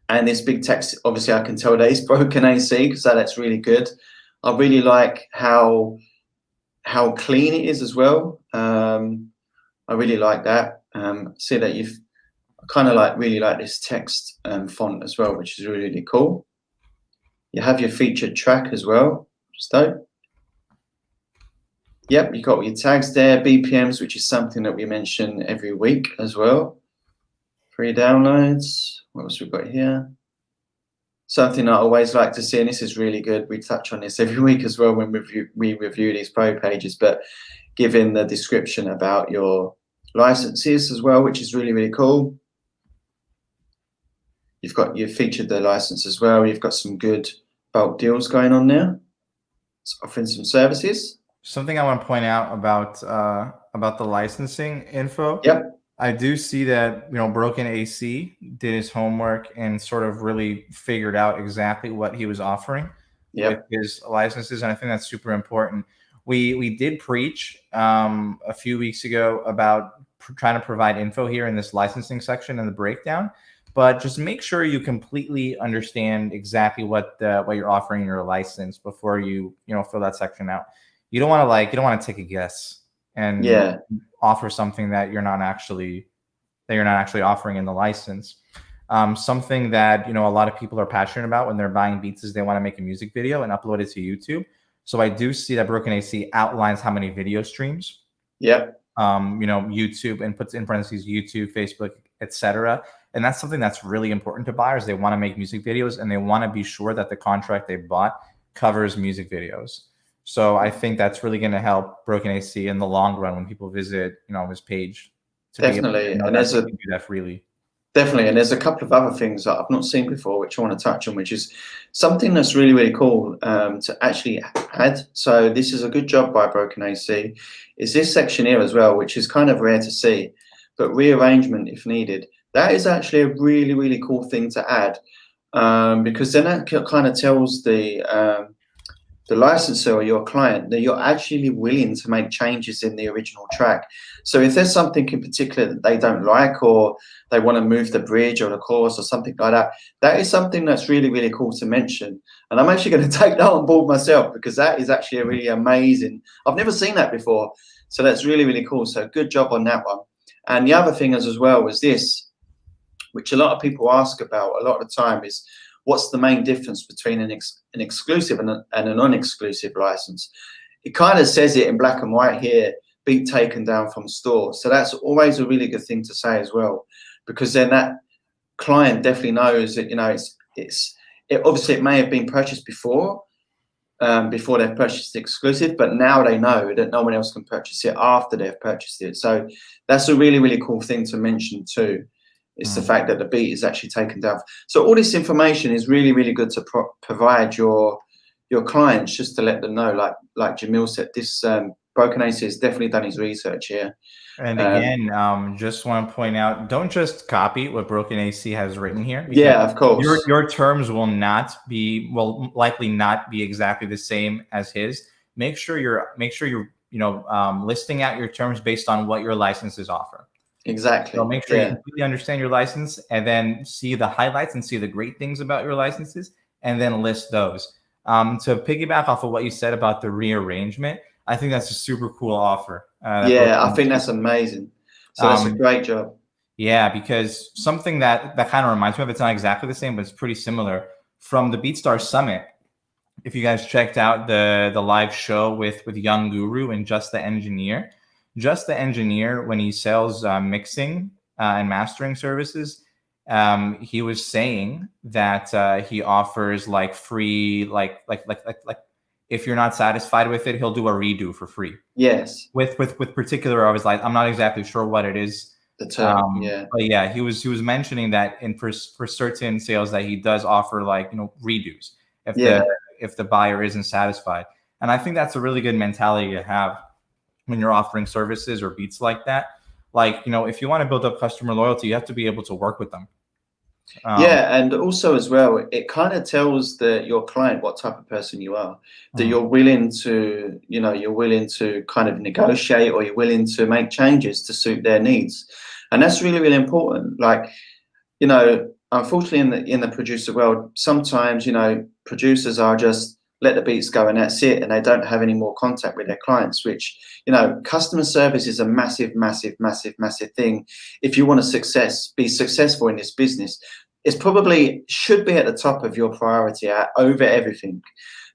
And this big text, obviously I can tell that it's Broken AC, so that's really good. I really like how clean it is as well. I really like that. See that I kind of really like this text font as well, which is really, really cool. You have your featured track as well. So, yep, you got all your tags there, BPMs, which is something that we mention every week as well. Free downloads. What else we've got here? Something I always like to see, and this is really good. We touch on this every week as well when we review these pro pages, but giving the description about your licenses as well, which is really, really cool. You've featured the license as well. You've got some good bulk deals going on there. It's offering some services. Something I want to point out about the licensing info. Yep. I do see that Broken AC did his homework and sort of really figured out exactly what he was offering with his licenses, and I think that's super important. We did preach a few weeks ago about trying to provide info here in this licensing section and the breakdown, but just make sure you completely understand exactly what you're offering in your license before you fill that section out. you don't want to like, you don't want to take a guess and Yeah. offer something that you're not actually offering in the license. Something that, you know, a lot of people are passionate about when they're buying beats is they want to make a music video and upload it to YouTube. So I do see that Broken AC outlines how many video streams. Yeah. You know, YouTube, and puts in parentheses YouTube, Facebook, etc. And that's something that's really important to buyers. They want to make music videos and they want to be sure that the contract they bought covers music videos. So I think that's really going to help Broken AC in the long run when people visit, you know, his page. To Definitely, be able to know and that they can do that freely. Definitely, and there's a couple of other things that I've not seen before, which I want to touch on, which is something that's really, really cool to actually add. So this is a good job by Broken AC. Is this section here as well, which is kind of rare to see, but rearrangement if needed. That is actually a really, really cool thing to add, because then that kind of tells the licensor or your client that you're actually willing to make changes in the original track. So if there's something in particular that they don't like, or they want to move the bridge or the chorus or something like that, that is something that's really, really cool to mention. And I'm actually going to take that on board myself, because that is actually a really amazing, I've never seen that before. So that's really, really cool. So good job on that one. And the other thing as well was this, which a lot of people ask about a lot of the time, is what's the main difference between an exclusive and a non-exclusive license? It kind of says it in black and white here, beat taken down from store. So that's always a really good thing to say as well, because then that client definitely knows that, you know, obviously it may have been purchased before they've purchased the exclusive, but now they know that no one else can purchase it after they've purchased it. So that's a really, really cool thing to mention too. It's the fact that the beat is actually taken down. So all this information is really, really good to provide your clients, just to let them know, like Jamil said, this Broken AC has definitely done his research here. And again, just want to point out, don't just copy what Broken AC has written here. Yeah, of course. Your terms will likely not be exactly the same as his. Make sure you're listing out your terms based on what your licenses offer. Exactly. So make sure you completely understand your license, and then see the highlights and see the great things about your licenses, and then list those. To piggyback off of what you said about the rearrangement, I think that's a super cool offer. Yeah, I think that's amazing. So that's a great job. Yeah, because something that kind of reminds me of, it's not exactly the same, but it's pretty similar, from the BeatStars Summit. If you guys checked out the live show with Young Guru and Just the Engineer, when he sells mixing and mastering services, he was saying that he offers like free, like if you're not satisfied with it, he'll do a redo for free. Yes. With particular, I was like, I'm not exactly sure what it is. The term, yeah. But yeah, he was mentioning that for certain sales that he does offer, like, you know, redos if the buyer isn't satisfied. And I think that's a really good mentality to have when you're offering services or beats like that. Like, you know, if you want to build up customer loyalty, you have to be able to work with them. Yeah, and also as well, it kind of tells your client what type of person you are, that you're willing to, you know, you're willing to kind of negotiate, or you're willing to make changes to suit their needs. And that's really, really important. Like, you know, unfortunately in the producer world, sometimes, you know, producers are just let the beats go and that's it, and they don't have any more contact with their clients, which, you know, customer service is a massive, massive, massive, massive thing. If you want to be successful in this business, it's probably should be at the top of your priority over everything.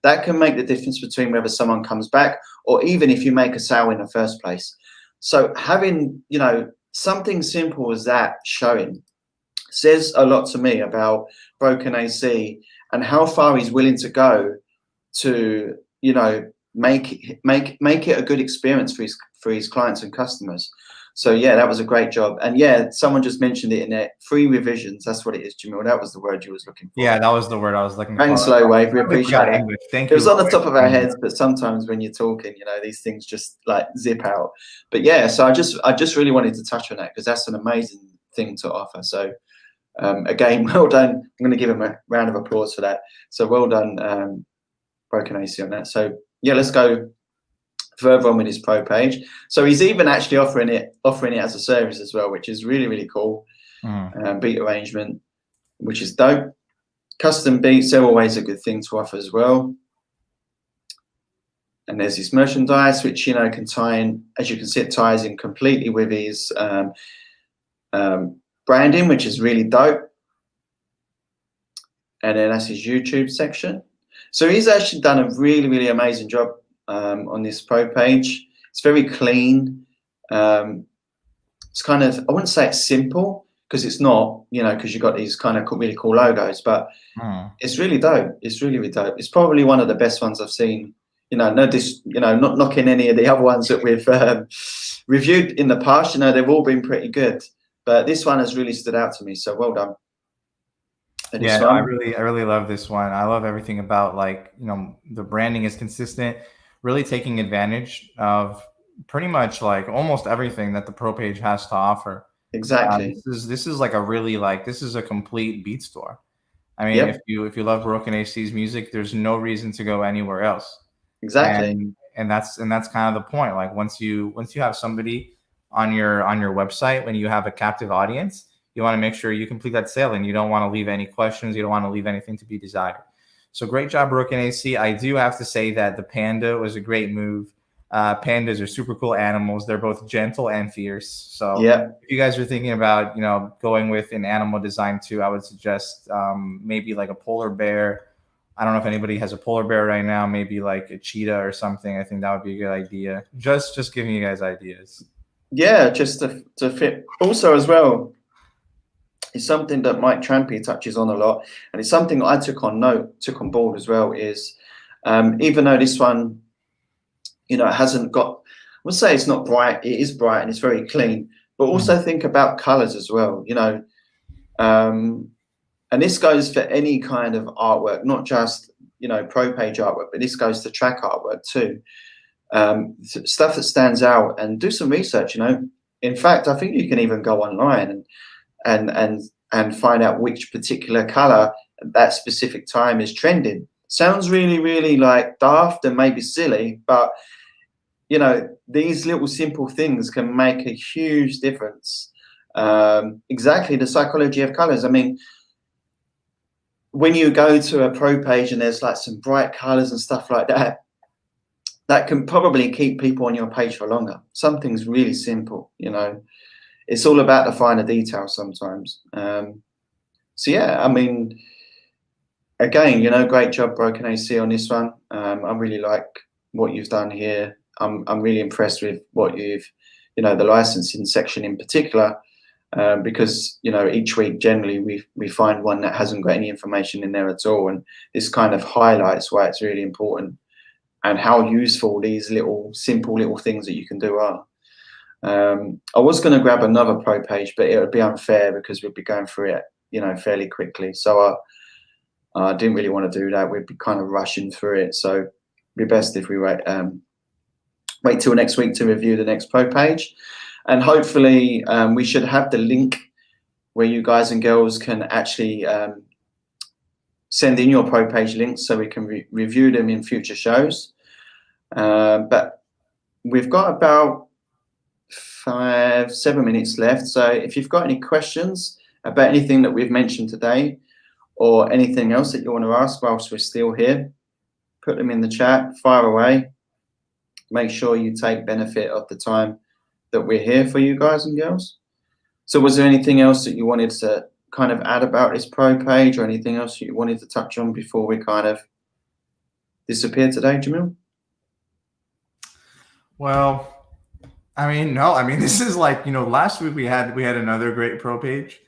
That can make the difference between whether someone comes back, or even if you make a sale in the first place. So having, you know, something simple as that showing says a lot to me about Broken AC and how far he's willing to go to, you know, make it a good experience for his clients and customers. So yeah, that was a great job. And yeah, someone just mentioned it in there, free revisions. That's what it is, Jamil. That was the word you was looking for. Yeah, that was the word I was looking for. Thanks, Slow Wave. We appreciate it. Thank you. It was on the top of our heads, but sometimes when you're talking, you know, these things just like zip out. But yeah, so I just really wanted to touch on that, because that's an amazing thing to offer. So again, well done. I'm going to give him a round of applause for that. So well done, Broken AC, on that. So yeah, let's go further on with his pro page. So he's even actually offering it as a service as well, which is really, really cool. Beat arrangement, which is dope. Custom beats, they're always a good thing to offer as well. And there's this merchandise, which, you know, can tie in, as you can see, it ties in completely with his branding, which is really dope. And then that's his YouTube section. So he's actually done a really, really amazing job on this pro page. It's very clean. It's kind of, I wouldn't say it's simple, because it's not, you know, because you've got these kind of really cool logos, but it's really dope. It's really, really dope. It's probably one of the best ones I've seen. You know, not knocking any of the other ones that we've reviewed in the past. You know, they've all been pretty good, but this one has really stood out to me. So well done. And yeah, no, I really love this one. I love everything about, like, you know, the branding is consistent, really taking advantage of pretty much like almost everything that the pro page has to offer. Exactly. This is like a really, like, this is a complete beat store. I mean, if you love Broken AC's music, there's no reason to go anywhere else. Exactly. And that's kind of the point. Like, once you have somebody on your website, when you have a captive audience, you want to make sure you complete that sale, and you don't want to leave any questions. You don't want to leave anything to be desired. So great job, Broken AC. I do have to say that the panda was a great move. Pandas are super cool animals. They're both gentle and fierce. So if you guys are thinking about, you know, going with an animal design too, I would suggest maybe like a polar bear. I don't know if anybody has a polar bear right now. Maybe like a cheetah or something. I think that would be a good idea. Just giving you guys ideas. Yeah, just to fit. Also, as well, it's something that Mike Trampy touches on a lot, and it's something I took on board as well. Is even though this one, you know, it hasn't got, I would say it's not bright. It is bright and it's very clean. But also think about colors as well. You know, and this goes for any kind of artwork, not just, you know, pro page artwork, but this goes to track artwork too. Stuff that stands out, and do some research. You know, in fact, I think you can even go online and find out which particular color at that specific time is trending. Sounds really, really like daft and maybe silly, but you know, these little simple things can make a huge difference. Exactly, the psychology of colors. I mean, when you go to a pro page and there's like some bright colors and stuff like that, that can probably keep people on your page for longer. Something's really simple, you know. It's all about the finer details sometimes. So yeah, I mean, again, you know, great job, Broken AC, on this one. I really like what you've done here. I'm really impressed with what you've, you know, the licensing section in particular, because, you know, each week generally we find one that hasn't got any information in there at all, and this kind of highlights why it's really important and how useful these simple little things that you can do are. I was going to grab another pro page, but it would be unfair because we'd be going through it, you know, fairly quickly. So I didn't really want to do that. We'd be kind of rushing through it. So it'd be best if we wait till next week to review the next pro page. And hopefully we should have the link where you guys and girls can actually send in your pro page links so we can review them in future shows. But we've got about 5-7 minutes left. So if you've got any questions about anything that we've mentioned today, or anything else that you want to ask whilst we're still here, put them in the chat, fire away. Make sure you take benefit of the time that we're here for you guys and girls. So was there anything else that you wanted to kind of add about this pro page, or anything else you wanted to touch on before we kind of disappear today, Jamil? Well, I mean, no, I mean, this is like, you know, last week we had another great pro page,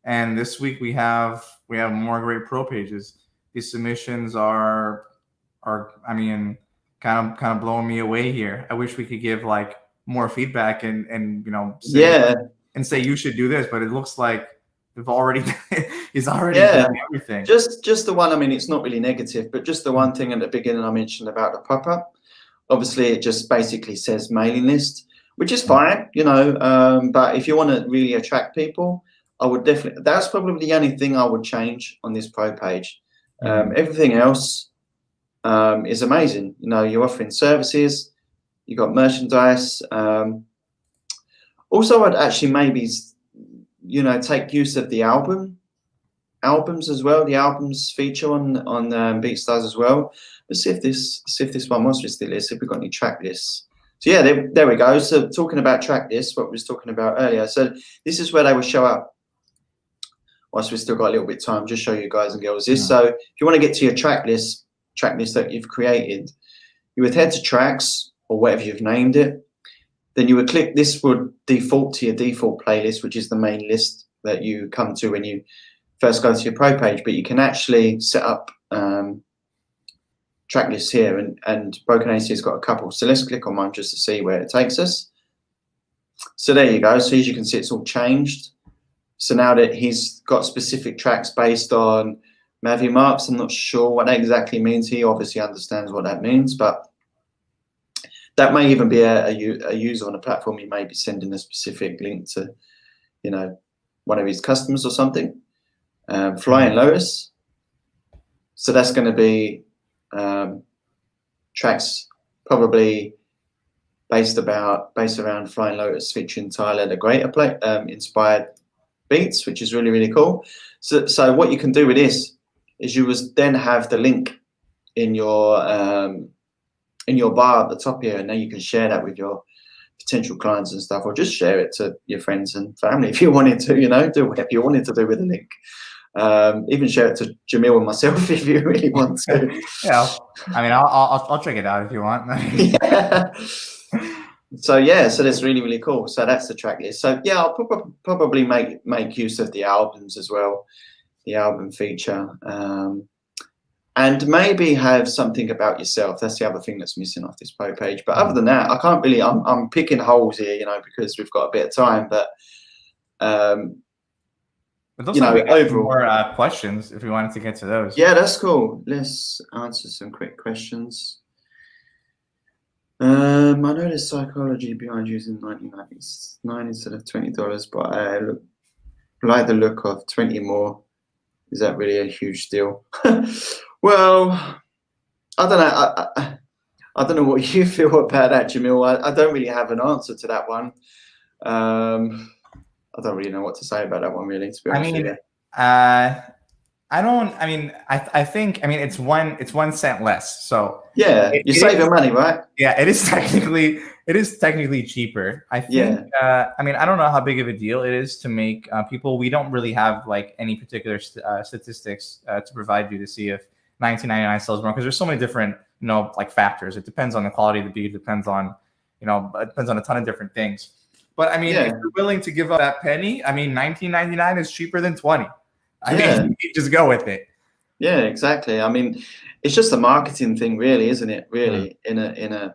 and this week we have more great pro pages. These submissions are I mean, kind of blowing me away here. I wish we could give like more feedback and you know, say you should do this, but it looks like they've already he's already done everything. Just the one, I mean, it's not really negative, but just the one thing at the beginning I mentioned about the pop-up. Obviously it just basically says mailing list, which is fine, you know, but if you want to really attract people, I would definitely, that's probably the only thing I would change on this pro page. Everything else is amazing. You know, you're offering services, you got merchandise. Also, I'd actually maybe, you know, take use of the albums as well. The albums feature on BeatStars as well. let's see if this one was listed. Let's see if we've got any track lists. So yeah, there we go. So talking about track lists, what we was talking about earlier. So this is where they will show up. Whilst we've still got a little bit of time, just show you guys and girls this. So if you want to get to your track list that you've created, you would head to tracks or whatever you've named it. Then you would click, this would default to your default playlist, which is the main list that you come to when you first go to your pro page. But you can actually set up track lists here, and Broken AC has got a couple. So let's click on one just to see where it takes us. So there you go. So as you can see, it's all changed. So now that he's got specific tracks based on Mavi marks, I'm not sure what that exactly means. He obviously understands what that means, but that may even be a user on a platform. He may be sending a specific link to, you know, one of his customers or something. Flying Lotus. So that's going to be tracks probably based around Flying Lotus featuring Tyler the Greater inspired beats, which is really, really cool. So what you can do with this is you was then have the link in your bar at the top here, and then you can share that with your potential clients and stuff, or just share it to your friends and family if you wanted to, you know, do whatever you wanted to do with the link. Even share it to Jamil and myself if you really want to. Yeah, I mean, I'll check it out if you want. Yeah. So yeah, so that's really, really cool. So that's the track list. So yeah, I'll probably make use of the albums as well, the album feature, and maybe have something about yourself. That's the other thing that's missing off this pro page. But other than that, I can't really. I'm picking holes here, you know, because we've got a bit of time. But you know, overall, more questions if we wanted to get to those. Yeah, that's cool. Let's answer some quick questions. I know there's psychology behind using 99 instead of $20, but I like the look of 20 more. Is that really a huge deal? Well, I don't know. I don't know what you feel about that, Jamil. I don't really have an answer to that one. I don't really know what to say about that one, really, to be honest with you. I think it's 1 cent less. So yeah, you're saving money, right? Yeah, it is technically cheaper. I think. Yeah. I don't know how big of a deal it is to make people. We don't really have like any particular statistics to provide you to see if 19.99 sells more, because there's so many different like factors. It depends on the quality of the beat. It depends on it depends on a ton of different things. But if you're willing to give up that penny, 19.99 is cheaper than 20. You just go with it. Yeah, exactly. It's just a marketing thing, really, isn't it? Really, in a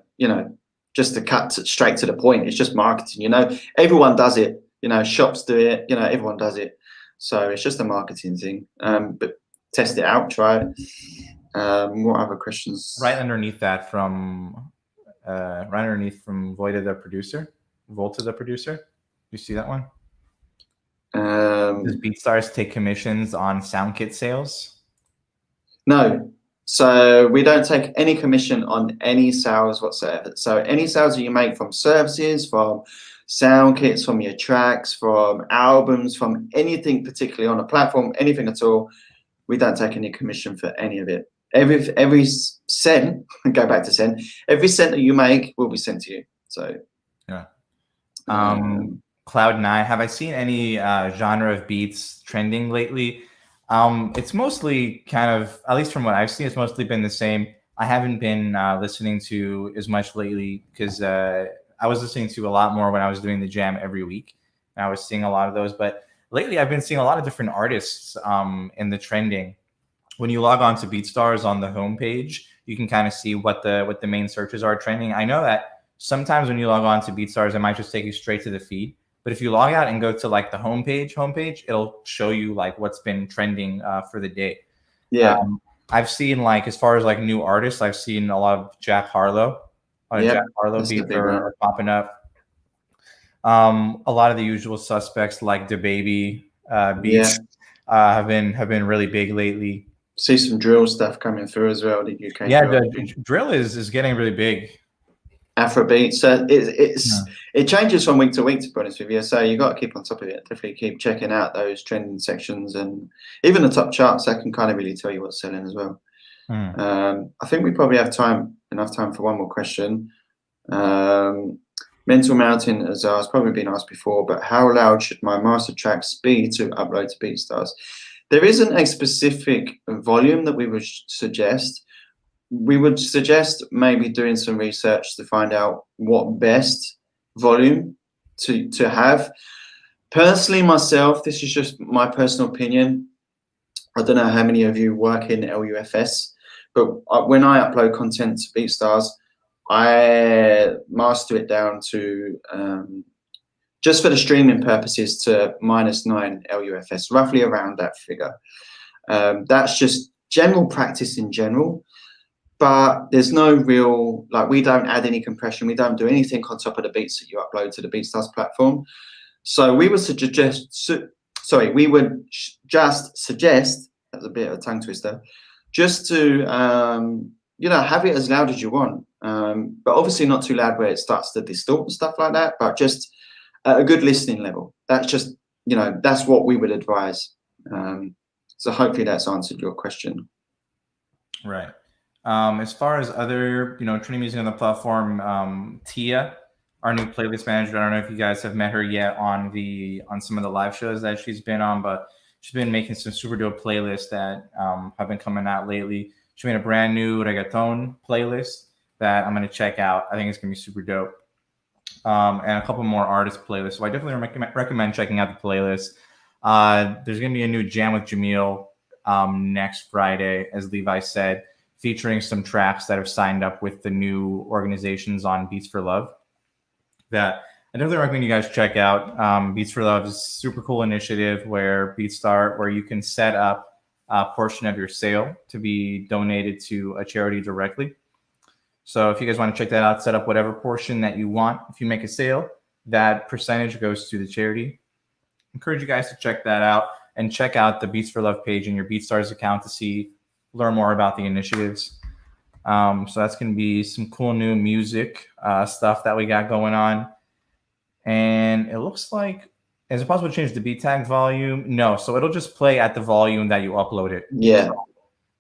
just to cut straight to the point. It's just marketing. Everyone does it. Shops do it. Everyone does it. So it's just a marketing thing. But test it out, try it. What other questions? Right underneath that, from Volta the producer. You see that one? Does BeatStars take commissions on sound kit sales? No. So we don't take any commission on any sales whatsoever. So any sales that you make from services, from sound kits, from your tracks, from albums, from anything particularly on a platform, anything at all, we don't take any commission for any of it. Every cent, go back to cent, every cent that you make will be sent to you. So yeah. Cloud9, have I seen any genre of beats trending lately? It's mostly kind of, at least from what I've seen, it's mostly been the same. I haven't been listening to as much lately because I was listening to a lot more when I was doing the jam every week. And I was seeing a lot of those. But lately, I've been seeing a lot of different artists in the trending. When you log on to BeatStars on the homepage, you can kind of see what the main searches are trending. I know that sometimes when you log on to BeatStars, it might just take you straight to the feed. But if you log out and go to like the homepage, it'll show you like what's been trending for the day. Yeah. I've seen, like, as far as like new artists, I've seen a lot of Jack Harlow. Jack Harlow beats are popping up. A lot of the usual suspects like DaBaby beats have been really big lately. See some drill stuff coming through as well. The UK. Yeah, the drill is getting really big. Afrobeat. So it changes from week to week, to be honest with you. So you got to keep on top of it. Definitely keep checking out those trending sections, and even the top charts. That can kind of really tell you what's selling as well. I think we probably have enough time for one more question. Mental Mountain has asked, probably been asked before, but how loud should my master tracks be to upload to BeatStars? There isn't a specific volume that we would suggest. We would suggest maybe doing some research to find out what best volume to have. Personally, myself, this is just my personal opinion. I don't know how many of you work in LUFS, but when I upload content to BeatStars, I master it down to, just for the streaming purposes, to -9 LUFS, roughly around that figure. That's just general practice in general, but there's no real, like, we don't add any compression, we don't do anything on top of the beats that you upload to the BeatStars platform. So we would just suggest, that's a bit of a tongue twister, just to have it as loud as you want, but obviously not too loud where it starts to distort and stuff like that, but just at a good listening level. That's just, that's what we would advise. So hopefully that's answered your question. Right. As far as other, trending music on the platform, Tia, our new playlist manager, I don't know if you guys have met her yet on some of the live shows that she's been on, but she's been making some super dope playlists that have been coming out lately. She made a brand new reggaeton playlist that I'm going to check out. I think it's going to be super dope. And a couple more artist playlists. So I definitely recommend checking out the playlist. There's going to be a new Jam with Jamil next Friday, as Levi said, featuring some tracks that have signed up with the new organizations on Beats for Love that I definitely recommend you guys check out. Beats for Love is a super cool initiative where you can set up a portion of your sale to be donated to a charity directly. So if you guys want to check that out, set up whatever portion that you want. If you make a sale, that percentage goes to the charity. Encourage you guys to check that out and check out the Beats for Love page in your BeatStars account to learn more about the initiatives. So that's going to be some cool new music stuff that we got going on. And it looks like, is it possible to change the beat tag volume? No, so it'll just play at the volume that you upload it. Yeah.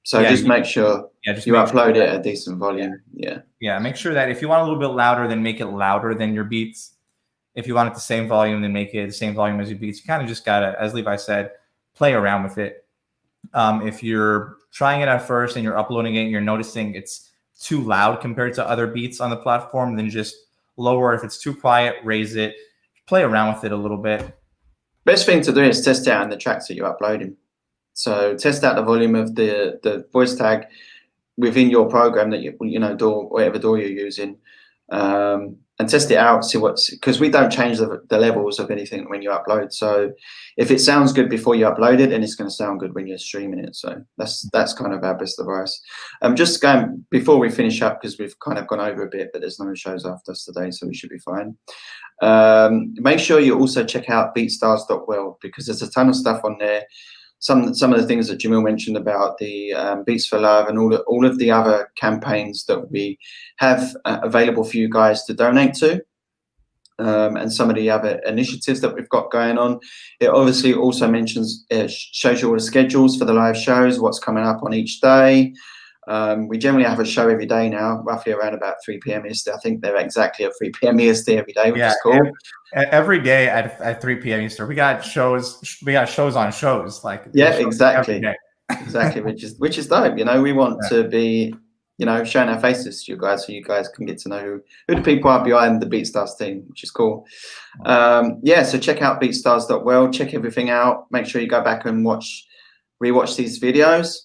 So just make sure you upload it at a decent volume. Yeah. Make sure that if you want a little bit louder, then make it louder than your beats. If you want it the same volume, then make it the same volume as your beats. You kind of just got to, as Levi said, play around with it. If you're trying it at first and you're uploading it and you're noticing it's too loud compared to other beats on the platform, then just lower. If it's too quiet, raise it. Play around with it a little bit. Best thing to do is test it out in the tracks that you're uploading. So test out the volume of the voice tag within your program that whatever DAW you're using, and test it out. See because we don't change the levels of anything when you upload. So if it sounds good before you upload it, then it's going to sound good when you're streaming it. So that's kind of our best advice. Just going before we finish up, because we've kind of gone over a bit, but there's no shows after us today, so we should be fine. Make sure you also check out BeatStars.world, because there's a ton of stuff on there. Some of the things that Jamil mentioned about the Beats for Love and all of the other campaigns that we have available for you guys to donate to, and some of the other initiatives that we've got going on. It obviously also shows you all the schedules for the live shows, what's coming up on each day. We generally have a show every day now, roughly around about 3 p.m. EST. I think they're exactly at 3 p.m. EST every day, which is cool. Every day at 3 p.m. Eastern, we got shows on shows. Exactly, exactly, which is dope. We want to be, showing our faces to you guys, so you guys can get to know who the people are behind the BeatStars team, which is cool. So check out BeatStars.world, check everything out. Make sure you go back and rewatch these videos.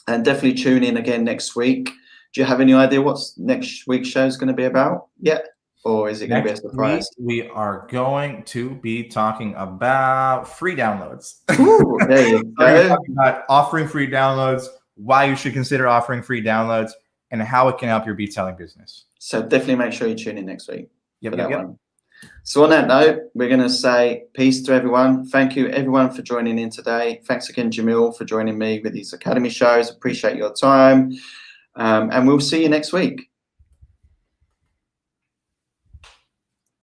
And definitely tune in again next week. Do you have any idea what next week's show is going to be about yet? Or is it going to be a surprise? We are going to be talking about free downloads. Ooh, there you go. We're talking about offering free downloads, why you should consider offering free downloads, and how it can help your beat selling business. So definitely make sure you tune in next week. Yep. So on that note, we're going to say peace to everyone. Thank you, everyone, for joining in today. Thanks again, Jamil, for joining me with these Academy shows. Appreciate your time. And we'll see you next week.